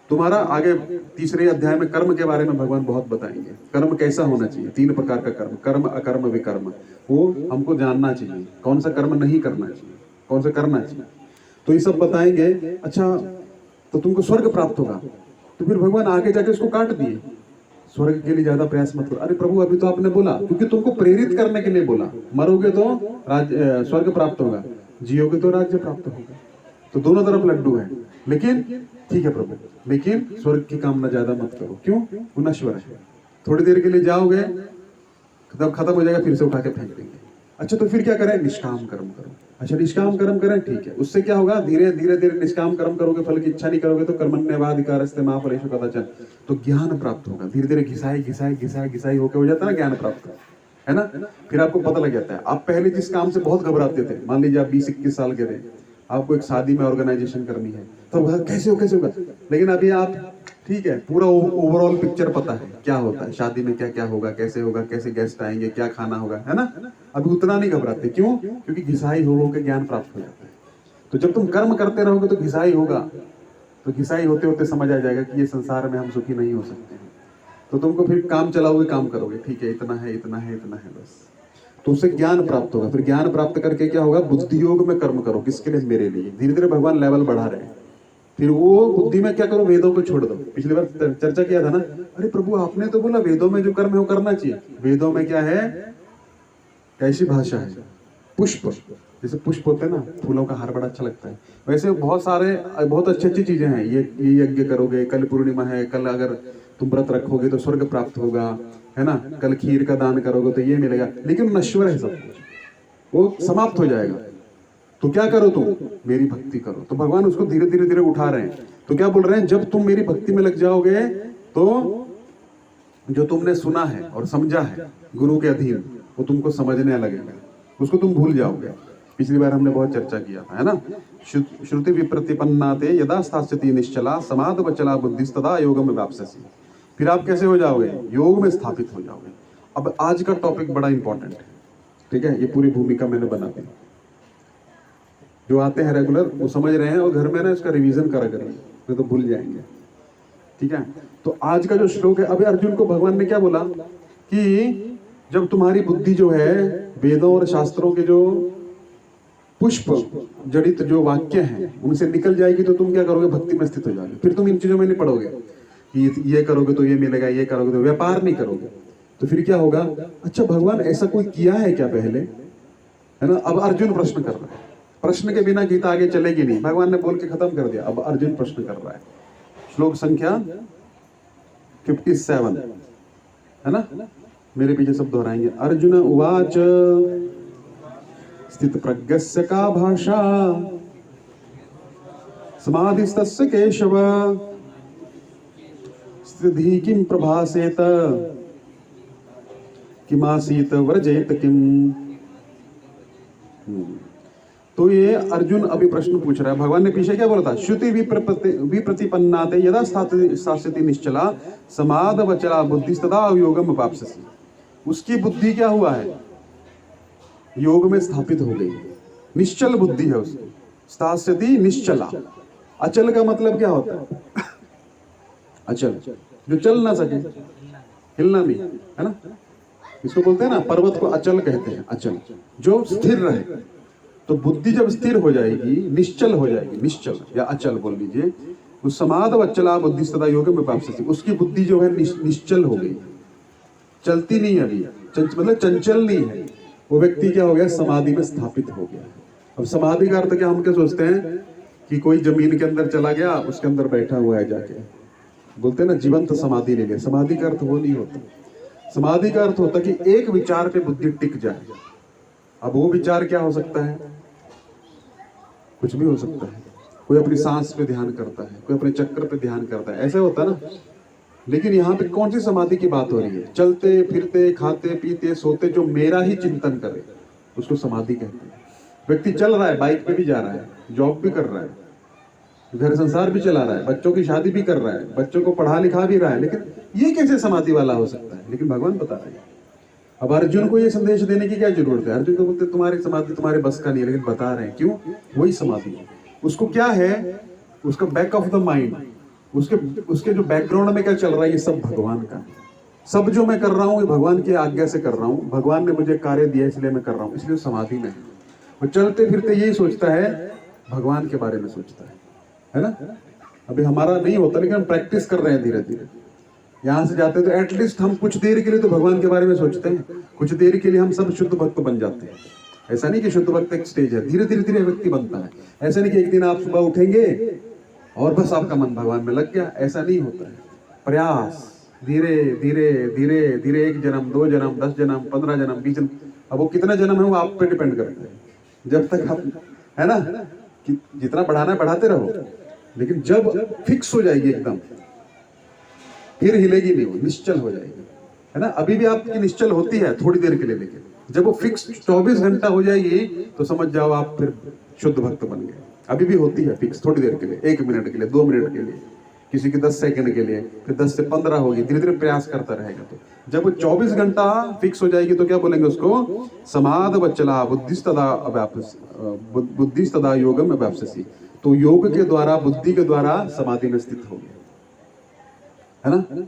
तुम्हारा। आगे तीसरे अध्याय में कर्म के बारे में भगवान बहुत बताएंगे। कर्म कैसा होना चाहिए, 3 प्रकार का कर्म, कर्म अकर्म विकर्म, वो हमको जानना चाहिए। कौन सा कर्म नहीं करना चाहिए, कौन सा करना चाहिए, तो ये सब बताएंगे। अच्छा, तो तुमको स्वर्ग प्राप्त होगा। तो फिर भगवान आगे जाके उसको काट दिए, स्वर्ग के लिए ज्यादा प्रयास मत करो। अरे प्रभु, अभी तो आपने बोला, क्योंकि तुमको प्रेरित करने के लिए बोला, मरोगे तो स्वर्ग प्राप्त होगा, जियोगे तो राज्य प्राप्त होगा। तो दोनों तरफ लड्डू है। लेकिन ठीक है प्रभु, लेकिन स्वर्ग की कामना ज्यादा मत करो। क्यों? वो नश्वर है, थोड़ी देर के लिए जाओगे, तब खत्म हो जाएगा, फिर से उठा के फेंक देंगे। अच्छा, तो फिर क्या करें? निष्काम कर्म करो। अच्छा, निष्काम कर्म करें, ठीक है। उससे क्या होगा? धीरे धीरे निष्काम कर्म करोगे, फल की इच्छा नहीं करोगे, तो कर्मण्येवाधिकारस्ते मा फलेषु कदाचन, तो ज्ञान प्राप्त होगा। धीरे धीरे घिसाई होकर हो जाता है ना ज्ञान प्राप्त, है ना। फिर आपको पता लग जाता है। आप पहले जिस काम से बहुत घबराते थे, मान लीजिए आप 20-21 साल के थे, आपको एक शादी में ऑर्गेनाइजेशन करनी है, तो कैसे होगा, लेकिन अभी आप ठीक है, पूरा ओवरऑल पिक्चर पता है क्या होता है शादी में, क्या क्या होगा, कैसे गेस्ट आएंगे, क्या खाना होगा, है ना। अभी उतना नहीं घबराते। क्यों? क्योंकि घिसाई हो के ज्ञान प्राप्त हो जाता है। तो जब तुम कर्म करते रहोगे तो घिसाई होगा, तो घिसाई होते होते समझ आ जाएगा कि ये संसार में हम सुखी नहीं हो सकते हैं। तो तुमको फिर काम चलाओगे, काम करोगे, ठीक है, इतना है बस, तो उससे ज्ञान प्राप्त होगा। फिर ज्ञान प्राप्त करके क्या होगा? बुद्धि योग में कर्म करो। किसके लिए? मेरे लिए। धीरे धीरे भगवान लेवल बढ़ा रहे हैं। फिर वो बुद्धि में क्या करो? वेदों को छोड़ दो। पिछली बार चर्चा किया था ना, अरे प्रभु आपने तो बोला वेदों में जो कर्म है वो करना चाहिए। वेदों में क्या है? कैसी भाषा है? पुष्प, जैसे पुष्प होते हैं ना, फूलों का हार बड़ा अच्छा लगता है, वैसे बहुत अच्छी चीजें हैं। ये यज्ञ करोगे, कल पूर्णिमा है, कल अगर तुम व्रत रखोगे तो स्वर्ग प्राप्त होगा, है ना, कल खीर का दान करोगे तो ये मिलेगा। लेकिन नश्वर है सब कुछ, वो समाप्त हो जाएगा। तो क्या करो? तुम मेरी भक्ति करो। तो भगवान उसको धीरे धीरे उठा रहे हैं। तो क्या बोल रहे हैं? जब तुम मेरी भक्ति में लग जाओगे तो जो तुमने सुना है और समझा है गुरु के अधीन, वो तुमको समझने लगेगा, उसको तुम भूल जाओगे। पिछली बार हमने बहुत चर्चा किया था, है ना। श्रुति विप्रतिपन्नाते यदा स्थास्यति निश्चला समाधवचला बुद्धिस्तदा योगम वाप्स्यसि। फिर आप कैसे हो जाओगे? योग में स्थापित हो जाओगे। अब आज का टॉपिक बड़ा इंपॉर्टेंट है, ठीक है। ये पूरी भूमिका मैंने बना दी, जो आते हैं रेगुलर वो समझ रहे हैं, और घर में ना इसका रिवीजन करा करेंगे, नहीं तो भूल जाएंगे, ठीक है। तो आज का जो श्लोक है, अभी अर्जुन को भगवान ने क्या बोला कि जब तुम्हारी बुद्धि जो है वेदों और शास्त्रों के जो पुष्प जड़ित जो वाक्य हैं उनसे निकल जाएगी, तो तुम क्या करोगे? भक्ति में स्थित हो जाओगे। फिर तुम इन चीजों में नहीं पड़ोगे कि ये करोगे तो ये मिलेगा, ये करोगे तो व्यापार नहीं करोगे। तो फिर क्या होगा? अच्छा, भगवान ऐसा कोई किया है क्या पहले, है ना। अब अर्जुन प्रश्न कर रहा है, प्रश्न के बिना गीता आगे चलेगी नहीं। भगवान ने बोल के खत्म कर दिया, अब अर्जुन प्रश्न कर रहा है। श्लोक संख्या 57, है ना, मेरे पीछे सब दोहराएंगे। अर्जुन उवाच स्थित प्रज्ञस्य का भाषा समाधिस्तस्य केशव स्थिति किम प्रभासेत किमासीत व्रजेत किम। तो ये अर्जुन अभी प्रश्न पूछ रहा है। भगवान ने पीछे क्या बोला था? श्रुति विप्रतिपन्नाते यदा स्थास्यति निश्चला समाधवचला बुद्धिस्तदा योगम वाप्स्यसि। उसकी बुद्धि क्या हुआ है? योग में स्थापित हो गई, निश्चल बुद्धि है उसकी। स्थास्यति निश्चला, अचल का मतलब क्या होता है? अचल, जो चल ना सके, हिलना नहीं, है ना। इसको बोलते हैं ना, पर्वत को अचल कहते हैं, अचल, जो स्थिर रहे। तो बुद्धि जब स्थिर हो जाएगी, निश्चल हो जाएगी, निश्चल या अचल बोल लीजिए, उस समाधवचला बुद्धिस्तदा योगम वाप्स्यसि, उसकी बुद्धि जो है निश्चल हो गई, चलती नहीं अभी, मतलब चंचल नहीं है। वो व्यक्ति क्या हो गया? समाधि में स्थापित हो गया। अब समाधि का अर्थ क्या? हम क्या सोचते हैं कि कोई जमीन के अंदर चला गया, उसके अंदर बैठा हुआ है, जाके बोलते हैं ना जीवंत समाधि ले लिया। समाधि का अर्थ वो नहीं होता। समाधि का अर्थ होता कि एक विचार पे बुद्धि टिक जाए। अब वो विचार क्या हो सकता है? कुछ भी हो सकता है। कोई अपनी सांस पे ध्यान करता है, कोई अपने चक्कर पे ध्यान करता है, ऐसा होता है ना। लेकिन यहाँ पे कौन सी समाधि की बात हो रही है? चलते फिरते, खाते पीते, सोते जो मेरा ही चिंतन करे, उसको समाधि कहते हैं। व्यक्ति चल रहा है, बाइक पे भी जा रहा है, जॉब भी कर रहा है, घर संसार भी चला रहा है, बच्चों की शादी भी कर रहा है, बच्चों को पढ़ा लिखा भी रहा है, लेकिन ये कैसे समाधि वाला हो सकता है? लेकिन भगवान बता रहे हैं। अब अर्जुन को ये संदेश देने की क्या जरूरत है? अर्जुन को बोलते तुम्हारी समाधि तुम्हारे बस का नहीं है, लेकिन बता रहे हैं क्यों? वही समाधि है। उसको क्या है, उसका बैक ऑफ द माइंड, उसके उसके जो बैकग्राउंड में क्या चल रहा है, ये सब भगवान का है। सब जो मैं कर रहा हूँ ये भगवान की आज्ञा से कर रहा हूँ, भगवान ने मुझे कार्य दिया इसलिए मैं कर रहा हूँ, इसलिए समाधि में है। वो चलते फिरते यही सोचता है, भगवान के बारे में सोचता है ना। अभी हमारा नहीं होता, लेकिन हम प्रैक्टिस कर रहे हैं धीरे धीरे। यहाँ से जाते हैं तो एटलीस्ट हम कुछ देर के लिए तो भगवान के बारे में सोचते हैं, कुछ देर के लिए हम सब शुद्ध भक्त बन जाते हैं। ऐसा नहीं कि शुद्ध भक्त एक स्टेज है, धीरे धीरे धीरे व्यक्ति बनता है। ऐसा नहीं कि एक दिन आप सुबह उठेंगे और बस आपका मन भगवान में लग गया, ऐसा नहीं होता है। प्रयास, धीरे धीरे धीरे धीरे, 1 जन्म 2 जन्म 10 जन्म 15 जन्म 20 जन्म, अब वो कितना जन्म है वो आप पे डिपेंड करता है। जब तक आप, है ना, कि जितना बढ़ाना है बढ़ाते रहो, लेकिन जब फिक्स हो जाएगी एकदम, फिर हिलेगी नहीं, वो निश्चल हो जाएगी, है ना। अभी भी आपकी निश्चल होती है थोड़ी देर के लिए, लेकिन जब वो फिक्स 24 घंटा हो जाएगी तो समझ जाओ आप फिर शुद्ध भक्त बन गए। अभी भी होती है फिक्स थोड़ी देर के लिए, 1 मिनट के लिए, 2 मिनट के लिए, किसी की 10 सेकंड के लिए, फिर 10 से 15 होगी, धीरे धीरे प्रयास करता रहेगा। तो जब वो 24 घंटा फिक्स हो जाएगी तो क्या बोलेंगे उसको, समाध वचला बुद्धिस्तदा योगम अव्याप्स्यसि। तो योग के द्वारा, बुद्धि के द्वारा समाधि में स्थित हो गया, है ना।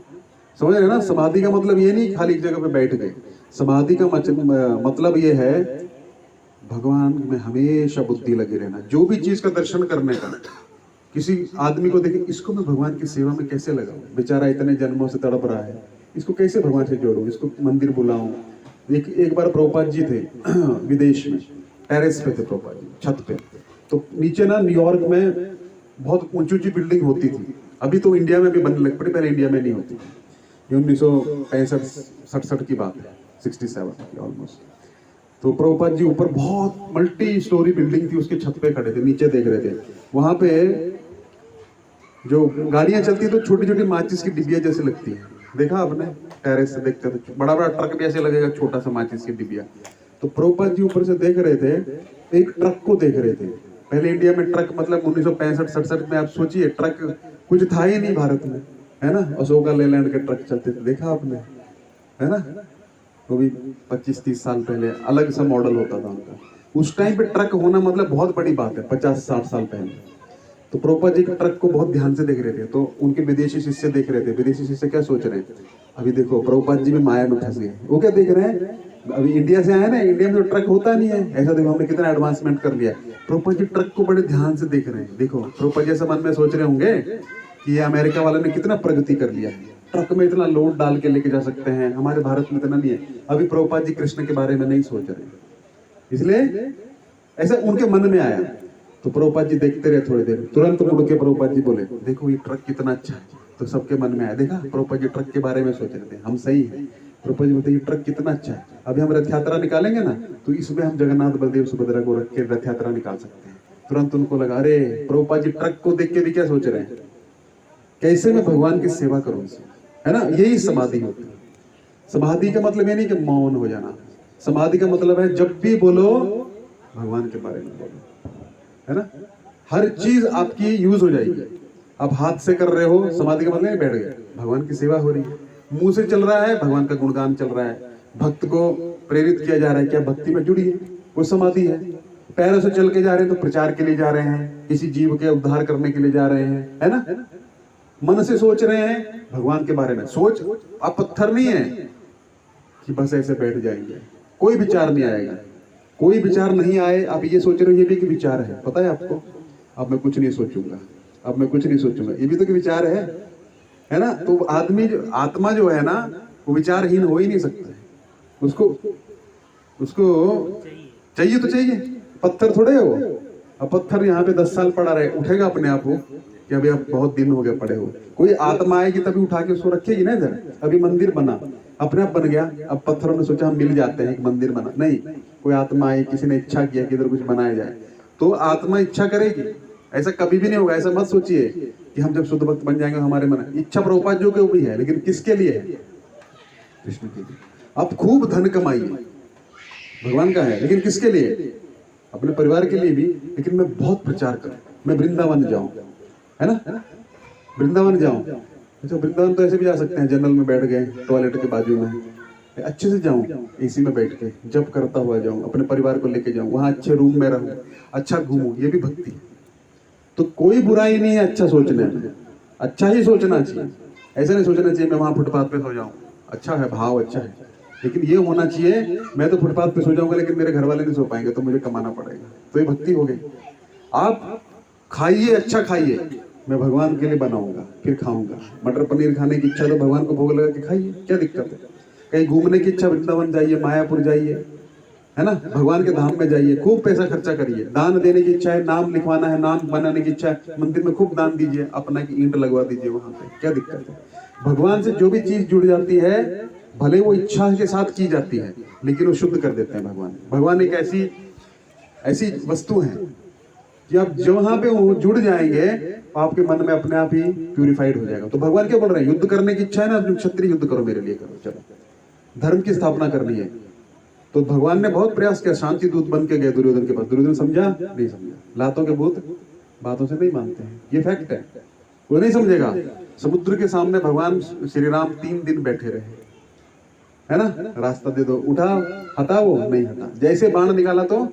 समझ रहे ना, समाधि का मतलब ये नहीं खाली एक जगह पे बैठ गए। समाधि का मतलब ये है भगवान में हमेशा बुद्धि लगे रहना। जो भी चीज का दर्शन करने का, किसी आदमी को देखे, इसको मैं भगवान की सेवा में कैसे लगाऊं, बेचारा इतने जन्मों से तड़प रहा है, इसको कैसे भगवान से जोड़ूं, इसको मंदिर बुलाऊं। एक बार प्रभुपाद जी थे विदेश में, टेरेस पे थे प्रभुपाद जी, छत पे। तो नीचे ना न्यूयॉर्क में बहुत ऊंची ऊंची बिल्डिंग होती थी, अभी तो इंडिया में भी बनने लग पड़ी, पहले इंडिया में नहीं होती थी। ये 1965-67 की बात है, 67 ऑलमोस्ट। तो प्रभुपाद जी ऊपर बहुत मल्टी स्टोरी बिल्डिंग थी, उसके छत पे खड़े थे, नीचे देख रहे थे। वहां पे जो गाड़ियां चलती तो छोटी छोटी माचिस की डिबिया जैसे लगती है, देखा आपने, टेरेस से देखते तो बड़ा बड़ा ट्रक भी ऐसे लगेगा, छोटा सा माचिस की डिबिया। तो प्रभुपाद जी ऊपर से देख रहे थे, एक ट्रक को देख रहे थे। पहले इंडिया में ट्रक मतलब 1965-67 में आप सोचिए, ट्रक कुछ था ही नहीं भारत में, है ना। अशोका लेलैंड के ट्रक चलते थे, देखा आपने, है ना। वो भी 25-30 साल पहले अलग सा मॉडल होता था उनका। उस टाइम पे ट्रक होना मतलब बहुत बड़ी बात है, 50-60 साल पहले। तो प्रभुपाद जी के ट्रक को बहुत ध्यान से देख रहे थे। तो उनके विदेशी शिष्य देख रहे थे, विदेशी शिष्य क्या सोच रहे हैं, अभी देखो प्रभुपाद जी भी माया में फंस गए। वो क्या देख रहे हैं, अभी इंडिया से आए ना, इंडिया में तो ट्रक होता नहीं है, ऐसा देखो हमने कितना एडवांसमेंट कर लिया। प्रभुपाद जी ट्रक को बड़े ध्यान से देख रहे हैं। देखो प्रभुपाद जी ऐसा मन में सोच रहे होंगे कि ये अमेरिका वाले ने कितना प्रगति कर लिया है, ट्रक में इतना लोड डाल के लेके जा सकते हैं, हमारे भारत में इतना नहीं है। अभी प्रभुपाद जी कृष्ण के बारे में नहीं सोच रहे, इसलिए ऐसा उनके मन में आया। तो प्रभुपाद जी देखते रहे थोड़ी देर, तुरंत मुड़ के प्रभुपाद जी बोले, देखो ये ट्रक कितना अच्छा है। तो सबके मन में आया, देखा प्रभुपाद जी ट्रक के बारे में सोच रहे थे, हम सही है। प्रभुपाद जी बोलते ये ट्रक कितना अच्छा है, अभी हम रथ यात्रा निकालेंगे ना, तो इसमें हम जगन्नाथ बलदेव सुभद्रा को रख के रथ यात्रा निकाल सकते हैं। तुरंत उनको लगा, अरे प्रभुपाद जी ट्रक को देख के भी क्या सोच रहे हैं, कैसे मैं भगवान की सेवा करूं, है ना। यही समाधि होती है। समाधि का मतलब ये नहीं कि मौन हो जाना, समाधि का मतलब है जब भी बोलो भगवान के बारे में बोलो, है ना। हर चीज आपकी यूज हो जाएगी। आप हाथ से कर रहे हो, समाधि का मतलब नहीं बैठ गए, भगवान की सेवा हो रही है। मुंह से चल रहा है, भगवान का गुणगान चल रहा है, भक्त को प्रेरित किया जा रहा है, क्या भक्ति में जुड़ी है, वो समाधि है। पैरों से चल के जा रहे हैं तो प्रचार के लिए जा रहे हैं, किसी जीव के उद्धार करने के लिए जा रहे हैं, है ना। मन से सोच रहे हैं भगवान के बारे में। सोच आप पत्थर नहीं है कि बस ऐसे बैठ जाएंगे, कोई विचार नहीं आएगा, कोई विचार नहीं आए। आप ये सोच रहे हो ये भी कि विचार है, पता है आपको, अब मैं कुछ नहीं सोचूंगा, अब मैं कुछ नहीं सोचूंगा, ये भी तो कि विचार है ना। तो आदमी जो आत्मा जो है ना, वो विचारहीन हो ही नहीं सकता है। उसको चाहिए तो चाहिए, पत्थर थोड़े है वो। अब पत्थर यहाँ पे 10 साल पड़ा रहे, उठेगा अपने आप वो कि अभी आप बहुत दिन हो गए पड़े हो। कोई आत्मा आएगी तभी उठा के उसको रखेगी ना इधर। अभी मंदिर बना, अपने आप बन गया, अब पत्थरों ने सोचा हम मिल जाते हैं, एक मंदिर बना, नहीं। कोई आत्मा आई, किसी ने इच्छा किया कि इधर कुछ बनाया जाए, तो आत्मा इच्छा करेगी। ऐसा कभी भी नहीं होगा, ऐसा मत सोचिए कि हम जब शुद्ध भक्त बन जाएंगे हमारे मन। इच्छा प्रभुपाद जी को भी है, लेकिन किसके लिए है, कृष्ण के लिए। आप खूब धन कमाइए, भगवान का है, लेकिन किसके लिए, अपने परिवार के लिए भी। लेकिन मैं बहुत प्रचार करूं, मैं वृंदावन जाऊं, है ना, वृंदावन जाऊं। अच्छा वृंदावन तो ऐसे भी जा सकते हैं, जनरल में बैठ गए, टॉयलेट के बाजू में, अच्छे से जाऊं, एसी में बैठ के जब करता हुआ जाऊं, अपने परिवार को लेके जाऊं, वहां अच्छे रूम में रहूं, अच्छा घूमूं, ये भी भक्ति है। तो कोई बुराई नहीं है अच्छा सोचने में, अच्छा ही सोचना चाहिए। ऐसा नहीं सोचना चाहिए मैं वहां फुटपाथ पे सो जाऊं, अच्छा है भाव अच्छा है, लेकिन ये होना चाहिए मैं तो फुटपाथ पे सो जाऊंगा लेकिन मेरे घर वाले नहीं सो पाएंगे तो मुझे कमाना पड़ेगा, तो ये भक्ति हो गई। आप खाइए अच्छा खाइए, मैं भगवान के लिए बनाऊंगा फिर खाऊंगा। मटर पनीर खाने की इच्छा तो भगवान को भोग लगा के खाइए, क्या दिक्कत है। कहीं घूमने की इच्छा वृंदावन जाइए, मायापुर जाइए, है ना, भगवान के धाम में जाइए, खूब पैसा खर्चा करिए। दान देने की इच्छा है, नाम लिखवाना है, नाम बनाने की इच्छा है, मंदिर में खूब दान दीजिए, अपना की ईंट लगवा दीजिए वहां पे, क्या दिक्कत है। भगवान से जो भी चीज जुड़ जाती है भले वो इच्छा के साथ की जाती है लेकिन वो शुद्ध कर देते हैं भगवान। भगवान एक ऐसी ऐसी वस्तु है कि आप जहां पे वो जुड़ जाएंगे तो आपके मन में अपने आप ही प्यूरिफाइड हो जाएगा। तो भगवान क्या बोल रहे हैं, युद्ध करने की इच्छा है ना, क्षत्रिय युद्ध करो मेरे लिए करो, चलो धर्म की स्थापना करनी है। तो भगवान ने बहुत प्रयास किया, शांति दूत बन के गए दुर्योधन के पास, दुर्योधन समझा नहीं समझा, लातों के भूत बातों से नहीं मानते हैं, ये फैक्ट है, वो नहीं समझेगा। समुद्र के सामने भगवान श्री राम 3 दिन बैठे रहे, है ना, रास्ता दे दो, उठा हटा, वो नहीं हटा, जैसे बाण निकाला तो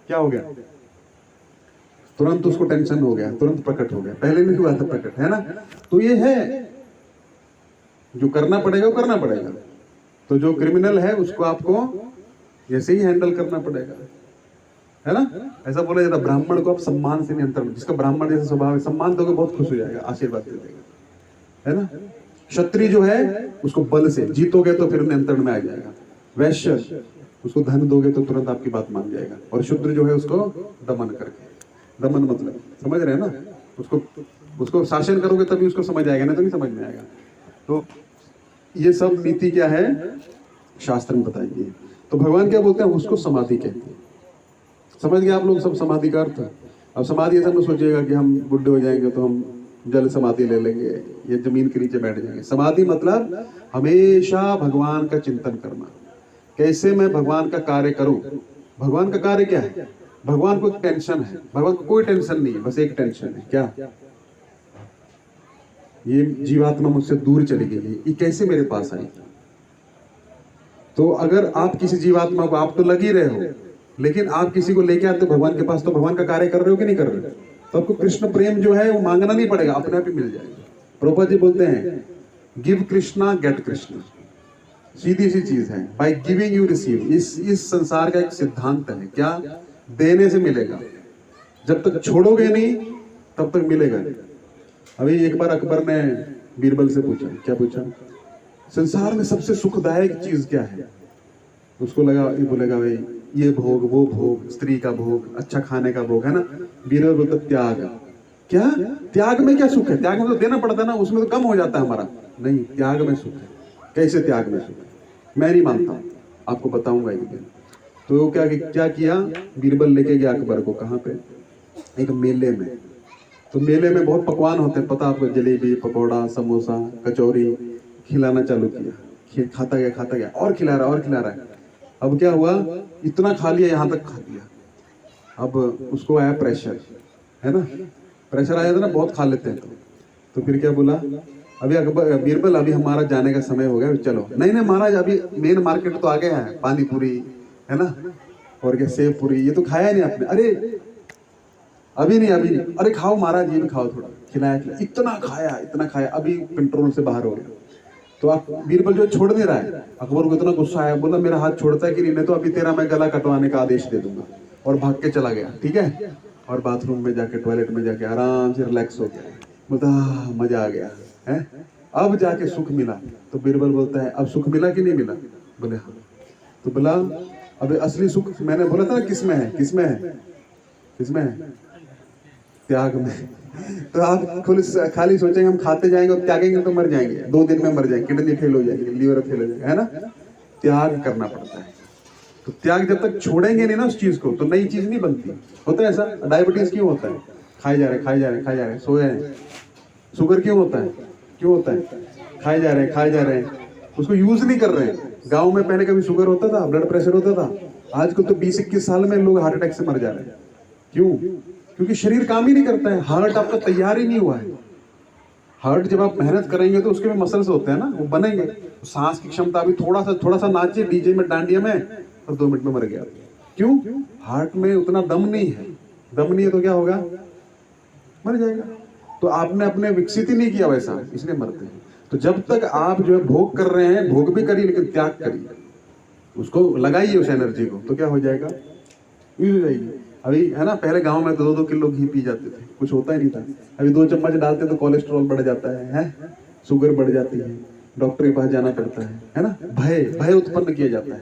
क्या हो गया, तुरंत उसको टेंशन हो गया, तुरंत प्रकट हो गया, पहले नहीं हुआ था प्रकट, है ना। तो ये है जो करना पड़ेगा वो करना पड़ेगा। तो जो क्रिमिनल है उसको आपको ऐसे ही हैंडल करना पड़ेगा, है ना। ऐसा बोला जाता ब्राह्मण को आप सम्मान से नियंत्रण, जिसका ब्राह्मण जैसा स्वभाव है सम्मान दोगे बहुत खुश हो जाएगा, आशीर्वाद दे देगा, है ना। क्षत्रिय जो है उसको बल से जीतोगे तो फिर नियंत्रण में आ जाएगा। वैश्य उसको धन दोगे तो तुरंत आपकी बात मान जाएगा, और शूद्र जो है उसको दमन करके, दमन मतलब समझ रहे हैं ना, उसको शासन करोगे तभी उसको समझ आएगा, ना तभी समझ में आएगा। तो ये सब नीति क्या है शास्त्र में बताएंगे। तो भगवान क्या बोलते हैं, उसको समाधि कहते हैं। समझ गए आप लोग सब समाधि का अर्थ। अब समाधि ऐसा मत सोचिएगा कि हम बुढ़े हो जाएंगे तो हम जल समाधि ले लेंगे या जमीन के नीचे बैठ जाएंगे। समाधि मतलब हमेशा भगवान का चिंतन करना, कैसे मैं भगवान का कार्य करूं। भगवान का कार्य क्या है, भगवान को एक टेंशन है, भगवान को कोई टेंशन नहीं है, बस एक टेंशन है, क्या, ये जीवात्मा मुझसे दूर चली गई है, ये कैसे मेरे पास आई। तो अगर आप किसी जीवात्मा को, आप तो लग ही रहे हो, लेकिन आप किसी को लेके आते हो भगवान के पास तो भगवान का कार्य कर रहे हो कि नहीं कर रहे हो, तो आपको कृष्ण प्रेम जो है वो मांगना नहीं पड़ेगा, अपने आप ही मिल जाएगा। प्रभुपाद जी बोलते हैं गिव कृष्णा गेट कृष्णा, सीधी सी चीज है, बाय गिविंग यू रिसीव। इस संसार का एक सिद्धांत है, क्या, देने से मिलेगा, जब तक छोड़ोगे नहीं तब तक मिलेगा नहीं। अभी एक बार अकबर ने बीरबल से पूछा, क्या पूछा, संसार में सबसे सुखदायक चीज क्या है। उसको लगा, ये बोलेगा भाई ये भोग वो भोग, स्त्री का भोग, अच्छा खाने का भोग, है ना। बीरबल बोलता त्याग। क्या, त्याग में क्या सुख है, त्याग में तो देना पड़ता है ना, उसमें तो कम हो जाता है हमारा। नहीं, त्याग में सुख है। कैसे त्याग में सुख है, मैं नहीं मानता हूं, आपको बताऊंगा एक दिन। तो क्या किया, बीरबल लेके गया अकबर को, कहाँ पे, एक मेले में। तो मेले में बहुत पकवान होते हैं, पता आपको, जलेबी, पकौड़ा, समोसा, कचौरी, खिलाना चालू किया, खाता गया और खिला रहा है। अब क्या हुआ, इतना खा लिया, यहाँ तक खा लिया, अब उसको आया प्रेशर, है ना, प्रेशर आया था ना, बहुत खा लेते हैं। तो फिर क्या बोला, अभी अकबर, बीरबल अभी हमारा जाने का समय हो गया, चलो। नहीं महाराज, अभी मेन मार्केट तो आ गया है, पानी पूरी, है ना, और क्या सेव पूरी, ये तो खाया नहीं आपने। अरे अभी नहीं, अरे खाओ महाराज, ये भी खाओ, थोड़ा खिलाया, इतना खाया, अभी कंट्रोल से बाहर हो गया। तो आप बीरबल जो छोड़ नहीं रहा है, अकबर को इतना गुस्सा आया, बोला मेरा हाथ छोड़ता है कि नहीं तो अभी तेरा मैं गला कटवाने का आदेश दे दूंगा, और भाग के चला गया, ठीक है। और बाथरूम में जाके, टॉयलेट में जाके आराम से रिलैक्स हो गया, बोलता मजा आ गया है, अब जाके सुख मिला। तो बीरबल बोलता है अब सुख मिला कि नहीं मिला, बोले हाँ। तो बोला अब असली सुख मैंने बोला था ना किसमें है, त्याग में। तो आप खाली सोचेंगे हम खाते जाएंगे और त्यागेंगे तो मर जाएंगे, 2 दिन में मर जाएंगे, किडनी फेल हो जाएगी, लीवर फेल हो जाएगा, है ना। त्याग करना पड़ता है। तो त्याग जब तक छोड़ेंगे नहीं ना उस चीज को, तो नई चीज नहीं बनती। होता है ऐसा, डायबिटीज क्यों होता है, खाए जा रहे सोए हैं। शुगर क्यों होता है, खाए जा रहे हैं, उसको यूज नहीं कर रहे हैं। गाँव में पहले कभी शुगर होता था, ब्लड प्रेशर होता था, आजकल तो 20-21 साल में लोग हार्ट अटैक से मर जा रहे हैं। क्यों, क्योंकि शरीर काम ही नहीं करता है, हार्ट आपका तैयार ही नहीं हुआ है। हार्ट जब आप मेहनत करेंगे तो उसके में मसल्स होते हैं ना, वो बनेंगे। तो सांस की क्षमता अभी थोड़ा सा नाचे डीजे में, डांडिया में, और 2 मिनट में मर गया। क्यों, हार्ट में उतना दम नहीं है। दम नहीं है तो क्या होगा, मर जाएगा। तो आपने अपने विकसित ही नहीं किया वैसा, इसलिए मरते हैं। तो जब तक आप जो है भोग कर रहे हैं, भोग भी करिए लेकिन त्याग करिए, उसको लगाइए उस एनर्जी को, तो क्या हो जाएगा, यूज हो जाएगी। अभी है ना, पहले गांव में तो 2-2 किलो घी पी जाते थे, कुछ होता ही नहीं था। अभी 2 चम्मच डालते तो कोलेस्ट्रॉल बढ़ जाता है, शुगर बढ़ जाती है, डॉक्टर के पास जाना पड़ता है ना। भय भय उत्पन्न किया जाता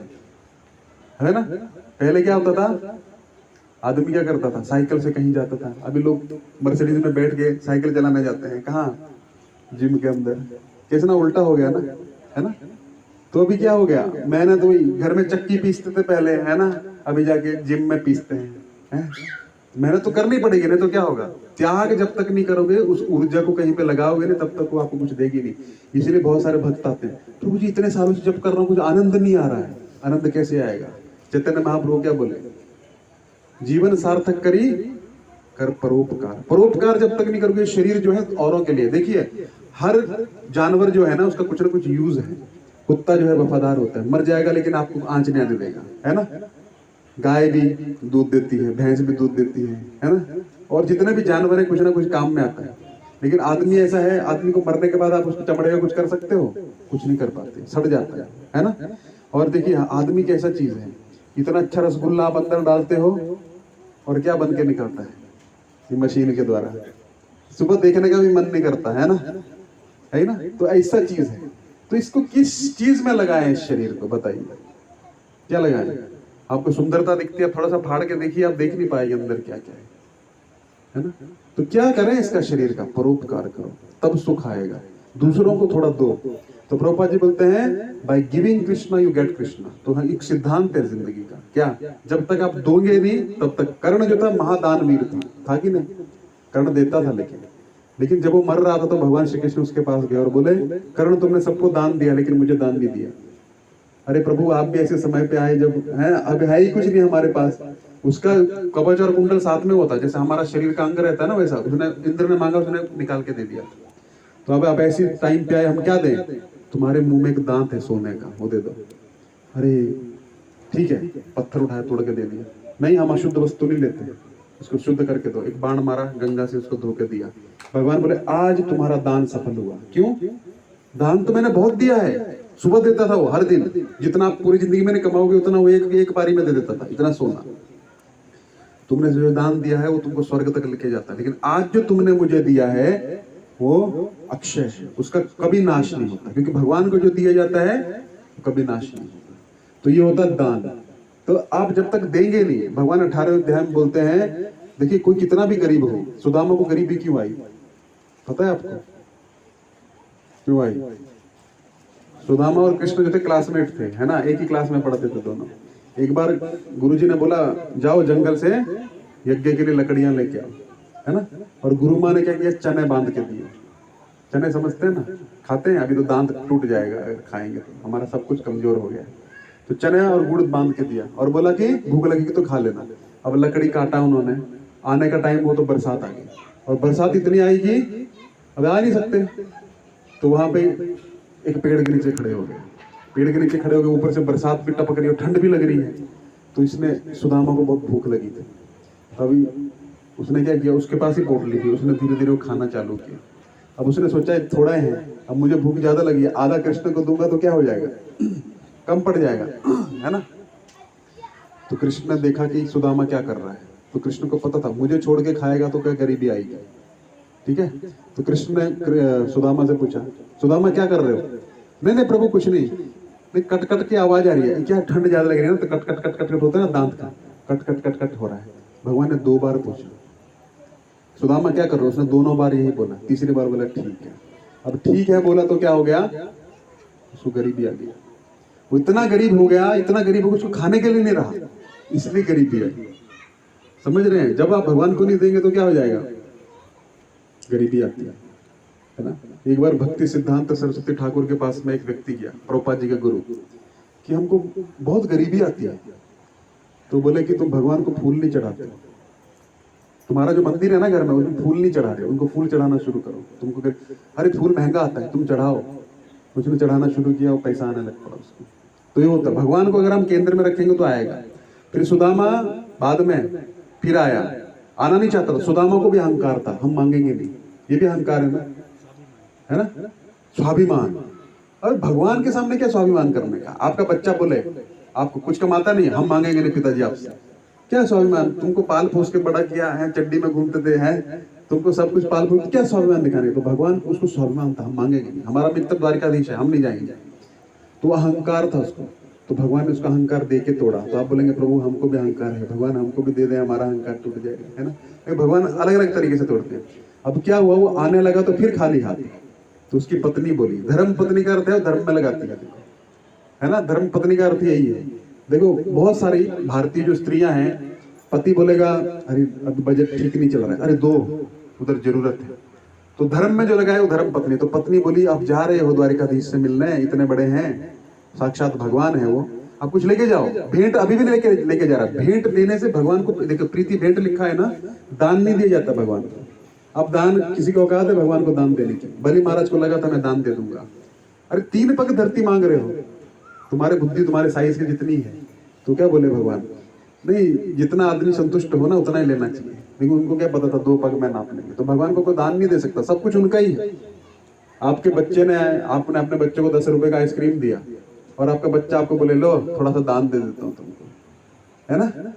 है ना। पहले क्या होता था, आदमी क्या करता था, साइकिल से कहीं जाता था। अभी लोग मर्सिडीज में बैठ के साइकिल चलाने जाते हैं, कहाँ, जिम के अंदर। कैसे ना उल्टा हो गया ना, है ना। तो अभी क्या हो गया, मैंने तो घर में चक्की पीसते थे पहले, है ना, अभी जाके जिम में पीसते हैं। मेहनत तो करनी पड़ेगी, नहीं तो क्या होगा। त्याग जब तक नहीं करोगे, उस ऊर्जा को कहीं पे लगाओगे नहीं, तब तक वो आपको कुछ देगी नहीं। इसलिए बहुत सारे भक्त आते हैं, प्रभु जी इतने सालों से जब कर रहा हूँ, कुछ आनंद नहीं आ रहा है। आनंद कैसे आएगा। चैतन्य महाप्रभु क्या बोले, जीवन सार्थक करी कर परोपकार। परोपकार जब तक नहीं करोगे, शरीर जो है औरों के लिए, देखिए हर जानवर जो है ना, उसका कुछ ना कुछ यूज है। कुत्ता जो है वफादार होता है, मर जाएगा लेकिन आपको आंच नहीं आने देगा, है ना। गाय भी दूध देती है, भैंस भी दूध देती है ना। और जितने भी जानवर है, कुछ ना कुछ काम में आता है। लेकिन आदमी ऐसा है, आदमी को मरने के बाद आप उसको चमड़े का कुछ कर सकते हो, कुछ नहीं कर पाते, सड़ जाता है ना। और देखिए आदमी कैसा चीज है, इतना अच्छा रसगुल्ला आप अंदर डालते हो और क्या बन के निकलता है, ये मशीन के द्वारा। सुबह देखने का भी मन नहीं करता, है ना। तो ऐसा चीज है। तो इसको किस चीज में लगाएं, इस शरीर को बताइए, क्या लगाएं। आपको सुंदरता दिखती है, थोड़ा सा फाड़ के देखिए, आप देख नहीं पाएंगे अंदर क्या क्या है ना। तो क्या करें इसका, शरीर का परोपकार करो, तब सुख आएगा। दूसरों को थोड़ा दो। तो प्रभुपाद जी बोलते हैं, by giving Krishna you get Krishna. तो हाँ, एक सिद्धांत है जिंदगी का, क्या, जब तक आप दोगे नहीं तब तक। कर्ण जो था महादानवीर था कि नहीं, कर्ण देता था, लेकिन जब वो मर रहा था तो भगवान श्री कृष्ण उसके पास गए और बोले, कर्ण तुमने सबको दान दिया लेकिन मुझे दान नहीं दिया। अरे प्रभु, आप भी ऐसे समय पे आए जब है, अब है ही कुछ नहीं हमारे पास। उसका कवच और कुंडल साथ में होता, जैसे हमारा शरीर का अंग रहता है ना, वैसा उसने, इंद्र ने मांगा, उसने निकाल के दे दिया। तो अब आप ऐसी टाइम पे आए, हम क्या दें, तुम्हारे मुंह में एक दांत है सोने का, वो दे दो। अरे ठीक है, पत्थर उठाया, तोड़ के दे दिया। नहीं, हम अशुद्ध वस्तु नहीं लेते, उसको शुद्ध करके दो। एक बाण मारा, गंगा से उसको धो के दिया। भगवान बोले, आज तुम्हारा दान सफल हुआ। क्यों, दान तो मैंने बहुत दिया है। सुबह देता था वो, हर दिन, जितना आप पूरी जिंदगी में नहीं कमाओगे उतना वो एक बारी में दे देता था, इतना सोना। तुमने जो दान दिया है वो तुमको स्वर्ग तक लेके जाता है, लेकिन आज जो तुमने मुझे दिया है वो अक्षय है, उसका कभी नाश नहीं होता, क्योंकि भगवान को जो दिया जाता है वो कभी नाश नहीं होता। तो ये होता है दान। तो आप जब तक देंगे नहीं, भगवान 18वें अध्याय में बोलते हैं, देखिए कोई कितना भी गरीब हो, सुदामा को गरीबी क्यों आई, पता है आपको क्यों आई। सुदामा और कृष्ण जो थे क्लासमेट थे, है ना, एक ही क्लास में पढ़ते थे दोनों। एक बार गुरुजी ने बोला, जाओ जंगल से यज्ञ के लिए लकड़ियां लेके आओ, है ना। और गुरु माँ ने क्या किया, चने बांध के दिए। चने समझते हैं ना, खाते हैं, अभी तो दांत टूट जाएगा अगर खाएंगे तो, हमारा सब कुछ कमजोर हो गया है। तो चने और गुड़ बांध के दिया और बोला कि भूख लगेगी तो खा लेना। अब लकड़ी काटा उन्होंने, आने का टाइम वो तो बरसात आ गई, और बरसात इतनी आई कि अब आ नहीं सकते। तो वहां पे एक पेड़ के नीचे खड़े हो गए, पेड़ के नीचे खड़े हो गए, ऊपर से बरसात भी टपक रही है, ठंड भी लग रही है। तो इसने, सुदामा को बहुत भूख लगी थी, तभी उसने क्या किया, उसके पास ही पोटली थी, उसने धीरे धीरे वो खाना चालू किया। अब उसने सोचा थोड़ा है, अब मुझे भूख ज्यादा लगी है, आधा कृष्ण को दूंगा तो क्या हो जाएगा, कम पड़ जाएगा, है ना। तो कृष्ण ने देखा कि सुदामा क्या कर रहा है, तो कृष्ण को पता था मुझे छोड़ के खाएगा तो क्या गरीबी आएगी, ठीक है। तो कृष्ण ने सुदामा से पूछा, सुदामा क्या कर रहे हो। नहीं नहीं प्रभु कुछ नहीं, कट कट की आवाज आ रही है, क्या ठंड ज्यादा लग रही है ना, तो cut cut cut cut cut होता है ना दांत का, कट कट कट कट हो रहा है। भगवान ने 2 बार पूछा, सुदामा क्या कर रहे हो, उसने दोनों बार यही बोला, तीसरी बार बोला ठीक है। अब ठीक है बोला तो क्या हो गया, उसको गरीबी आ गई। वो इतना गरीब हो गया, इतना गरीब हो गया, उसको खाने के लिए नहीं रहा, इसलिए गरीबी आई। समझ रहे हैं, जब आप भगवान को नहीं देंगे तो क्या हो जाएगा, गरीबी आती है ना। एक बार भक्ति सिद्धांत सरस्वती ठाकुर के पास में एक व्यक्ति गया, प्रभुपाद जी के गुरु, कि हमको बहुत गरीबी आती है। तो बोले कि तुम भगवान को फूल नहीं चढ़ाते, तुम्हारा जो मंदिर है ना घर में, उसमें फूल नहीं चढ़ा रहे, उनको फूल चढ़ाना शुरू करो। तुमको अरे फूल महंगा आता है, तुम चढ़ाओ। उसने चढ़ाना शुरू किया, वो पैसा आने लग पड़ा उसको। तो ये होता, भगवान को अगर हम केंद्र में रखेंगे तो आएगा। फिर सुदामा बाद में फिर आया, आना नहीं चाहता था। सुदामा को भी अहंकार था, हम मांगेंगे नहीं, ये भी अहंकार है ना, स्वाभिमान। और भगवान के सामने क्या स्वाभिमान करने का? आपका बच्चा बोले आपको कुछ कमाता नहीं, हम मांगेंगे नहीं पिताजी आपसे, क्या स्वाभिमान? तुमको पाल पोस के बड़ा किया है, चड्डी में घूमते थे हैं, तुमको सब कुछ पाल पोस, क्या स्वाभिमान दिखाने? तो भगवान उसको स्वाभिमान था, हम मांगेंगे नहीं, हमारा मित्र द्वारिकाधीश है, हम नहीं जाएंगे। तो अहंकार था उसको, तो भगवान ने उसका अहंकार दे के तोड़ा। तो आप बोलेंगे प्रभु हमको भी अहंकार है, भगवान हमको भी दे दे, हमारा अहंकार टूट जाएगा, है ना। भगवान अलग अलग तरीके से तोड़ते हैं। अब क्या हुआ, वो आने लगा तो फिर खाली हाथ। तो उसकी पत्नी बोली, धर्म पत्नी का अर्थ है धर्म में लगाती है ना, धर्म पत्नी का अर्थ यही है। देखो बहुत सारी भारतीय जो स्त्रियां हैं, पति बोलेगा अरे अब बजट ठीक नहीं चल रहा है, अरे दो, उधर जरूरत है, तो धर्म में जो लगाए वो धर्म पत्नी। तो पत्नी बोली आप जा रहे हो द्वारिकाधीश से मिलने, इतने बड़े हैं, साक्षात भगवान है वो, आप कुछ लेके जाओ। भेंट अभी भी लेके जा रहा है। भेंट देने से भगवान को, देखो प्रीति भेंट लिखा है ना, दान नहीं दिया जाता भगवान को। अब दान किसी को कहा था भगवान को दान देने की, बलि महाराज को लगा था मैं दान दे दूंगा। अरे 3 पग धरती मांग रहे हो, तुम्हारे बुद्धि तुम्हारे साइज की जितनी है, तो क्या बोले भगवान, नहीं जितना आदमी संतुष्ट हो ना उतना ही लेना चाहिए। लेकिन उनको क्या पता था 2 पग मैं नाप लेंगे, तो भगवान को कोई दान नहीं दे सकता, सब कुछ उनका ही है। आपके बच्चे ने, आपने अपने बच्चे को 10 रुपए का आइसक्रीम दिया और आपका बच्चा आपको बोले लो थोड़ा सा दान दे देता हूँ तुमको, है ना,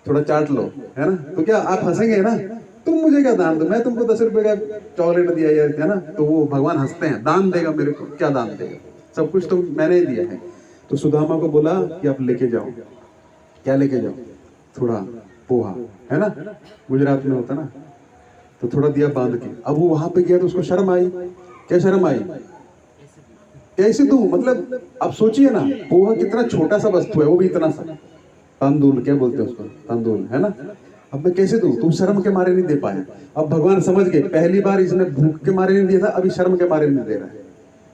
थोड़ा चाट लो, है ना, तो क्या आप हंसेंगे ना, तुम मुझे क्या दान दो, मैं तुमको 10 रुपए का चॉकलेट दिया यार, है ना। तो वो भगवान हंसते हैं, दान देगा मेरे को, क्या दान देगा, सब कुछ तो मैंने ही दिया है। तो सुदामा को बोला कि आप लेके जाओ, क्या लेके जाओ, थोड़ा पोहा, है ना, गुजरात में होता ना, तो थोड़ा दिया बांध के। अब वो वहां पे गया तो उसको शर्म आई। क्या शर्म आई, कैसे दूं, मतलब अब सोचिए ना, पोहा कितना छोटा सा वस्तु है, वो भी इतना सा, तांदूल क्या बोलते हैं उसको, तांदूल, है ना, अब मैं कैसे दूं? तुम शर्म के मारे नहीं दे पाए। अब भगवान समझ गए, पहली बार इसने भूख के मारे नहीं दिया था, अभी शर्म के मारे नहीं दे रहा है,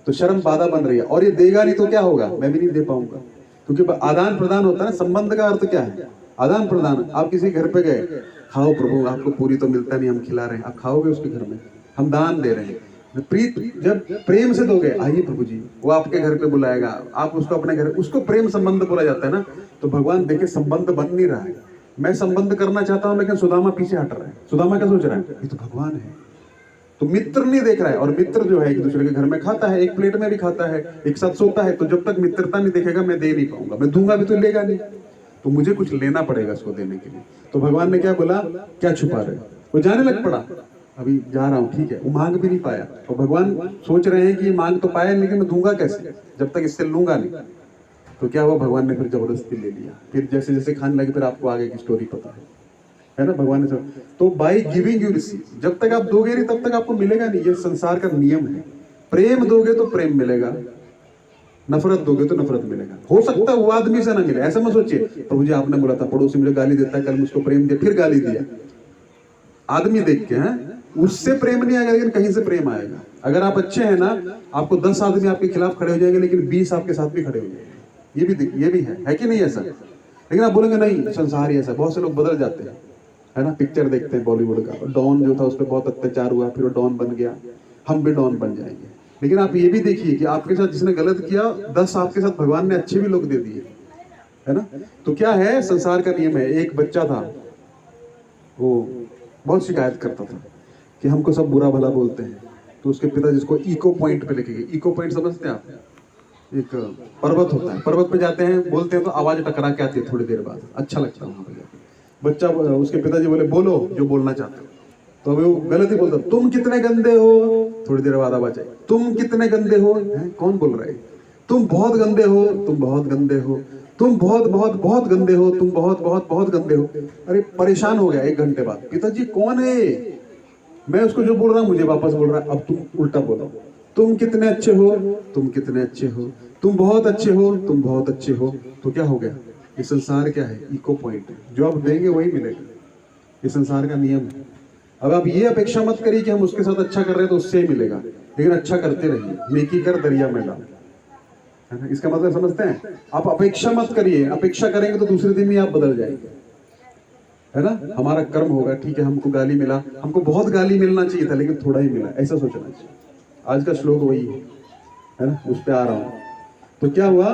तो शर्म बाधा बन रही है। और ये देगा नहीं तो क्या होगा, मैं भी नहीं दे पाऊंगा, क्योंकि आदान प्रदान होता है ना। संबंध का अर्थ क्या है, आदान प्रदान। आप किसी घर पे गए, खाओ प्रभु, आपको पूरी तो मिलता नहीं, हम खिला रहे हैं, आप खाओगे उसके घर में, हम दान दे रहे हैं। प्रीत जब प्रेम से दोगे, आइए प्रभु जी, वो आपके घर पे बुलाएगा, आप उसको अपने घर, उसको प्रेम संबंध बोला जाता है ना। तो भगवान देखे संबंध बन नहीं रहा है, मैं संबंध करना चाहता हूं लेकिन सुदामा पीछे हट रहा है। सुदामा क्या सोच रहा है, ये तो भगवान है, तो मित्र नहीं देख रहा है। और मित्र जो है एक दूसरे के घर में खाता है, एक प्लेट में भी खाता है, एक साथ सोता है, तो जब तक मित्रता नहीं देखेगा मैं दे नहीं पाऊंगा, मैं दूंगा भी तो लेगा नहीं, तो मुझे कुछ लेना पड़ेगा उसको देने के लिए। तो भगवान ने क्या बोला, क्या छुपा रहे हो, वो जाने लग पड़ा, अभी जा रहा हूँ, ठीक है, वो मांग भी नहीं पाया। और भगवान सोच रहे हैं कि मांग तो पाया लेकिन मैं दूंगा कैसे, जब तक इससे लूंगा नहीं। तो क्या हुआ, भगवान ने फिर जबरदस्ती ले लिया। फिर जैसे जैसे खाने लगे, फिर आपको आगे की स्टोरी पता है ना। भगवान ने तो बाई गिविंग यू रिसीव, जब तक आप दोगे नहीं तब तक आपको मिलेगा नहीं, ये संसार का नियम है। प्रेम दोगे तो प्रेम मिलेगा, नफरत दोगे तो नफरत मिलेगा। हो सकता है वो आदमी से ना मिले, ऐसा मत सोचिए प्रभु जी आपने बोला था पड़ोसी मुझे गाली देता है, कल मुझको प्रेम दिया, फिर गाली दिया, आदमी देख के हैं, उससे प्रेम नहीं आएगा लेकिन कहीं से प्रेम आएगा। अगर आप अच्छे हैं ना, आपको 10 आदमी आपके खिलाफ खड़े हो जाएंगे लेकिन 20 आपके साथ भी खड़े हो जाएंगे, ये भी है कि नहीं ऐसा। लेकिन आप बोलेंगे नहीं संसार ही ऐसा, बहुत से लोग बदल जाते हैं, है ना। पिक्चर देखते हैं बॉलीवुड का, डॉन जो था उस पर बहुत अत्याचार हुआ, फिर वो डॉन बन गया, हम भी डॉन बन जाएंगे। लेकिन आप ये भी देखिए कि आपके साथ जिसने गलत किया, 10 आपके साथ भगवान ने अच्छे भी लोग दे दिए, है ना। तो क्या है, संसार का नियम है। एक बच्चा था, वो बहुत शिकायत करता था कि हमको सब बुरा भला बोलते हैं। तो उसके पिता जिसको इको पॉइंट पे लेके गए, इको पॉइंट समझते हैं आप, एक पर्वत होता है, पर्वत पे जाते हैं, बोलते हैं तो आवाज टकरा के आती है, थोड़ी देर बाद अच्छा लगता है वहां पे जाके। बच्चा, उसके पिताजी बोले बोलो जो बोलना चाहते हो, तो अभी वो गलत ही बोलता, तुम कितने गंदे हो, थोड़ी देर बाद आवाज आई, तुम कितने गंदे हो, कौन बोल रहा है, तुम बहुत गंदे हो, तुम बहुत गंदे हो, तुम बहुत बहुत बहुत गंदे हो, तुम बहुत बहुत बहुत गंदे हो। अरे परेशान हो गया। 1 घंटे बाद, पिताजी कौन है, मैं उसको जो बोल रहा हूँ मुझे वापस बोल रहा है, अब तुम उल्टा बोलो, तुम कितने अच्छे हो, तुम कितने अच्छे हो, तुम बहुत अच्छे हो, तुम बहुत अच्छे हो। तो क्या हो गया, ये संसार क्या है, इको पॉइंट है, जो आप देंगे वही मिलेगा, ये संसार का नियम है। अब आप ये अपेक्षा मत करिए कि हम उसके साथ अच्छा कर रहे हैं तो उससे ही मिलेगा, लेकिन अच्छा करते रहिए, नेकी कर दरिया में डाल, है ना। इसका मतलब समझते हैं, आप अपेक्षा मत करिए, अपेक्षा करेंगे तो दूसरे दिन ही आप बदल जाएंगे, है ना। हमारा कर्म होगा, ठीक है, हमको गाली मिला, हमको बहुत गाली मिलना चाहिए था लेकिन थोड़ा ही मिला, ऐसा सोचना चाहिए। आज का श्लोक वही है ना, उस पर आ रहा हूं। तो क्या हुआ,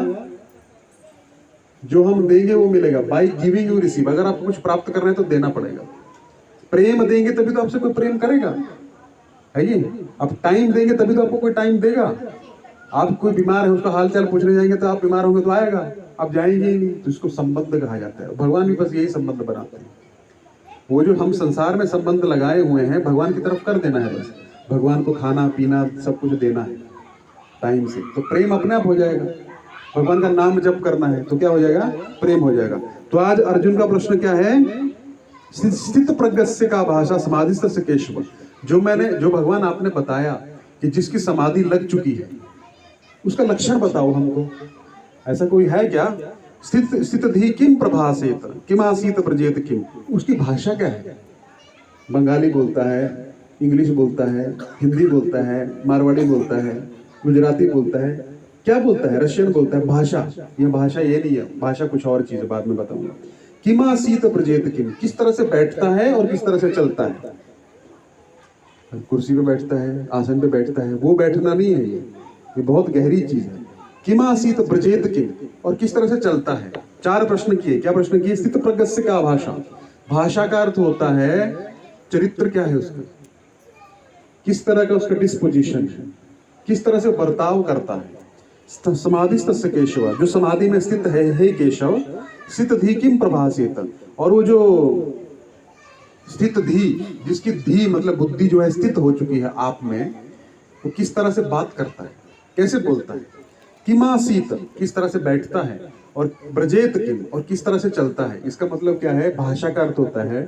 जो हम देंगे वो मिलेगा, बाई गिविंग यू रिसीव। अगर आप कुछ प्राप्त कर रहे हैं तो देना पड़ेगा। प्रेम देंगे तभी तो आपसे कोई प्रेम करेगा, है ये? आप टाइम देंगे तभी तो आपको कोई टाइम देगा। आप कोई बीमार है उसका हाल चाल पूछने जाएंगे तो आप बीमार होंगे तो आएगा, आप जाएंगे ही नहीं। तो इसको संबंध कहा जाता है। भगवान भी बस यही संबंध बनाते हैं। वो जो हम संसार में संबंध लगाए हुए हैं भगवान की तरफ कर देना है बस। भगवान को खाना पीना सब कुछ देना है टाइम से, तो प्रेम अपने आप हो जाएगा। भगवान का नाम जप करना है तो क्या हो जाएगा? प्रेम हो जाएगा। तो आज अर्जुन का प्रश्न क्या है? स्थित प्रज्ञस्य का भाषा समाधिस्थ केशव। जो भगवान आपने बताया कि जिसकी समाधि लग चुकी है उसका लक्षण बताओ हमको। ऐसा कोई है क्या? स्थित धी किम प्रभासेत किम आसीत प्रजेत किम। उसकी भाषा क्या है? बंगाली बोलता है, इंग्लिश बोलता है, हिंदी बोलता है, मारवाड़ी बोलता है, गुजराती बोलता है, क्या बोलता है? रशियन बोलता है। भाषा, ये भाषा ये नहीं है, भाषा कुछ और चीज है, बाद में बताऊंगा। किमा सीत प्रजेत किम, किस तरह से बैठता है और किस तरह से चलता है। कुर्सी पे बैठता है, आसन पे बैठता है, वो बैठना नहीं है, ये बहुत गहरी चीज है। किमा सीत प्रजेत किम, और किस तरह से चलता है। 4 प्रश्न किए। क्या प्रश्न किए? स्थित प्रज्ञस्य का भाषा। भाषा का अर्थ होता है चरित्र क्या है उसका, किस तरह का उसका डिस्पोजिशन है, किस तरह से बर्ताव करता है। समाधिस्थ केशव, जो समाधि में स्थित है, हे केशव स्थित धी किम प्रभासेत। और वो जो स्थित धी, जिसकी धी मतलब बुद्धि जो है स्थित हो चुकी है आप में, वो किस तरह से बात करता है, कैसे बोलता है। किमासीत, किस तरह से बैठता है, और ब्रजेत किम, और किस तरह से चलता है। इसका मतलब क्या है? भाषा का अर्थ होता है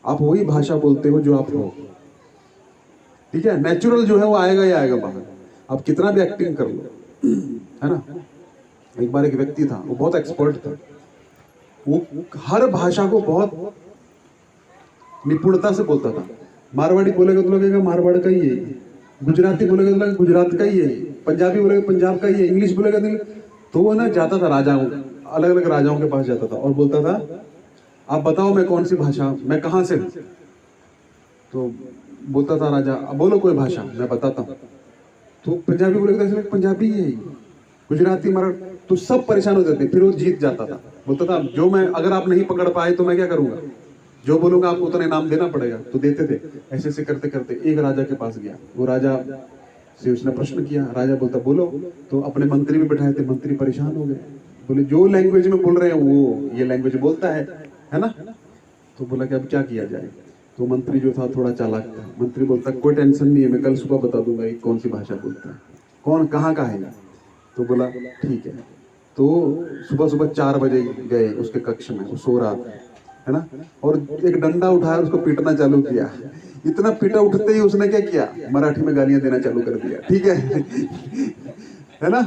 आप वही भाषा बोलते हो जो आप हो, ठीक है? नेचुरल जो है वो आएगा ही आएगा बाहर, आप कितना भी एक्टिंग कर लो, है ना? एक बार एक व्यक्ति था, वो बहुत एक्सपर्ट था, वो हर भाषा को बहुत निपुणता से बोलता था। मारवाड़ी बोलेगा तो लगेगा मारवाड़ का ही है, गुजराती बोलेगा तो लगेगा गुजरात का ही है, पंजाबी बोलेगा पंजाब का ही है, इंग्लिश बोलेगा तो वो ना जाता था राजाओं, अलग अलग राजाओं के पास जाता था और बोलता था आप बताओ मैं कौन सी भाषा, मैं कहाँ से हूँ। तो बोलता था राजा अब बोलो कोई भाषा मैं बताता हूँ। तो पंजाबी बोलेगा तो पंजाबी ही है, गुजराती मराठी, तो सब परेशान हो जाते। फिर वो जीत जाता था, बोलता था जो मैं अगर आप नहीं पकड़ पाए तो मैं क्या करूंगा, जो बोलूंगा आपको उतना इनाम देना पड़ेगा। तो देते थे। ऐसे ऐसे करते करते एक राजा के पास गया, वो राजा से उसने प्रश्न किया, राजा बोलता बोलो। तो अपने मंत्री भी बैठाए थे, मंत्री परेशान हो गए, बोले जो लैंग्वेज में बोल रहे हैं वो ये लैंग्वेज बोलता है ना। तो बोला कि अब क्या किया जाए। तो मंत्री जो था थोड़ा चालाक था, मंत्री बोलता कोई टेंशन नहीं है, मैं कल सुबह बता दूंगा ये कौन सी भाषा बोलता है, कौन कहाँ का है। तो बोला ठीक है। तो सुबह सुबह 4 बजे गए उसके कक्ष में, वो सो रहा था, है ना, और एक डंडा उठाया उसको पीटना चालू किया। इतना पीटा, उठते ही उसने क्या किया, मराठी में गालियां देना चालू कर दिया, ठीक है ना।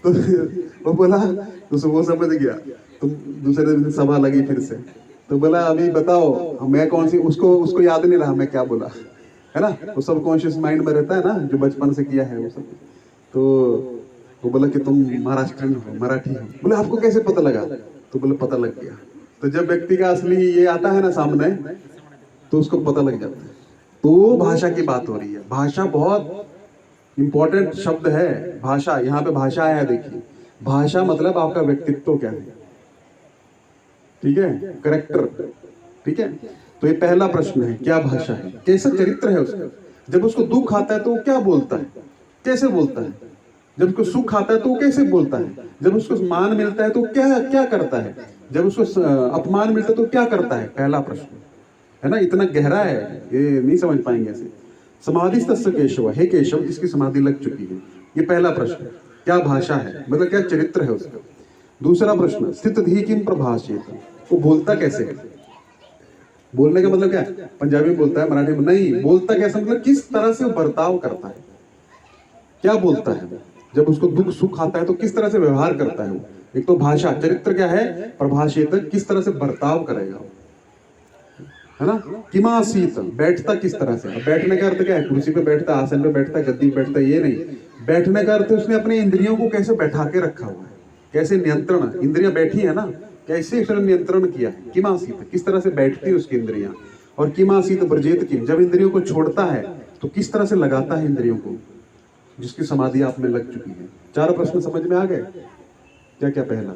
तो वो बोला, तो वो समझ गया। तुम दूसरे दिन सभा लगी फिर से, तो बोला अभी बताओ मैं कौन सी, उसको याद नहीं रहा मैं क्या बोला, है ना। वो सब कॉन्शियस माइंड में रहता है ना, जो बचपन से किया है वो सब। तो वो बोला कि तुम महाराष्ट्रियन हो, मराठी हो। बोले आपको कैसे पता लगा। तो बोले पता लग गया। तो जब व्यक्ति का असली ये आता है ना सामने, तो उसको पता लग जाता है। तो भाषा की बात हो रही है। भाषा बहुत इंपॉर्टेंट शब्द है। भाषा, यहाँ पे भाषा आया है, देखिए भाषा मतलब आपका व्यक्तित्व क्या है, ठीक है, करेक्टर, ठीक है। तो ये पहला प्रश्न है, क्या भाषा है, कैसा चरित्र है उसका। जब उसको दुख आता है तो वो क्या बोलता है, कैसे बोलता है। जब उसको सुख आता है तो वो कैसे बोलता है। जब उसको मान मिलता है तो क्या क्या करता है। जब उसको अपमान मिलता है तो क्या करता है। पहला प्रश्न है ना, इतना गहरा है, ये नहीं समझ पाएंगे ऐसे। समाधिस्तस्य केशव, हे केशव जिसकी समाधि लग चुकी है, ये पहला प्रश्न। क्या भाषा है, मतलब क्या चरित्र है उसका। दूसरा प्रश्न, स्थित धी किम प्रभाषेत, वो बोलता कैसे है। बोलने का मतलब क्या है, पंजाबी में बोलता है, मराठी में नहीं, बोलता कैसे मतलब किस तरह से वो बर्ताव करता है, क्या बोलता है। जब उसको दुख सुख आता है तो किस तरह से व्यवहार करता है वो। एक तो भाषा, चरित्र क्या है, प्रभाषेत किस तरह से बर्ताव करेगा, है ना। किमासीत, बैठता किस तरह से। अब बैठने का अर्थ क्या है, कुर्सी पे बैठता, आसन पे बैठता, गद्दी पे बैठता, ये नहीं। बैठने का अर्थ उसने अपने इंद्रियों को कैसे बैठा के रखा हुआ है, कैसे नियंत्रण, इंद्रियां बैठी है ना, कैसे उसने नियंत्रण किया है। किमासीत, किस तरह से बैठती है उसकी इंद्रियां। और किमासीत ब्रजेत किम, जब इंद्रियों को छोड़ता है तो किस तरह से लगाता है इंद्रियों को, जिसकी समाधि आप में लग चुकी है। 4 प्रश्न समझ में आ गए। क्या क्या पहला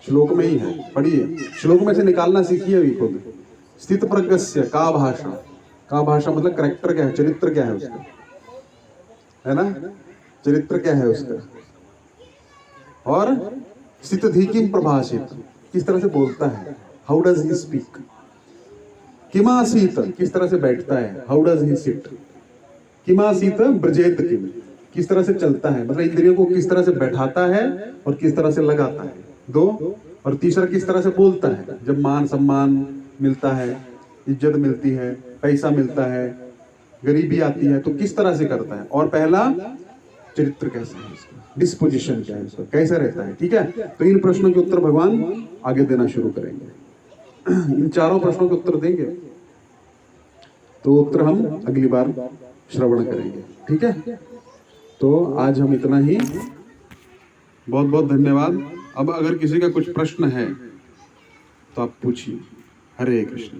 श्लोक में ही है, पढ़िए, श्लोक में से निकालना सीखिए अभी खुद, स्थित प्रज्ञस्य का भाषा, का भाषा मतलब करेक्टर क्या है, चरित्र क्या है उसका, है ना, चरित्र क्या है उसका। और स्थित किम प्रभाषित, किस तरह से बोलता है, हाउ डज ही स्पीक। किमासीत, किस तरह से बैठता है, हाउ डज ही सिट। किमासीत ब्रजेत किम, किस तरह से चलता है, मतलब इंद्रियों को किस तरह से बैठाता है और किस तरह से लगाता है, दो। और तीसरा किस तरह से बोलता है, जब मान सम्मान मिलता है, इज्जत मिलती है, पैसा मिलता है, गरीबी आती है, तो किस तरह से करता है। और पहला चरित्र कैसा है उसका, डिस्पोजिशन क्या है उसका, कैसा रहता है। ठीक है, तो इन प्रश्नों के उत्तर भगवान आगे देना शुरू करेंगे। इन चारों प्रश्नों के उत्तर देंगे, तो उत्तर हम अगली बार श्रवण करेंगे। ठीक है, तो आज हम इतना ही, बहुत बहुत धन्यवाद। अब अगर किसी का कुछ प्रश्न है तो आप पूछिए। हरे कृष्ण।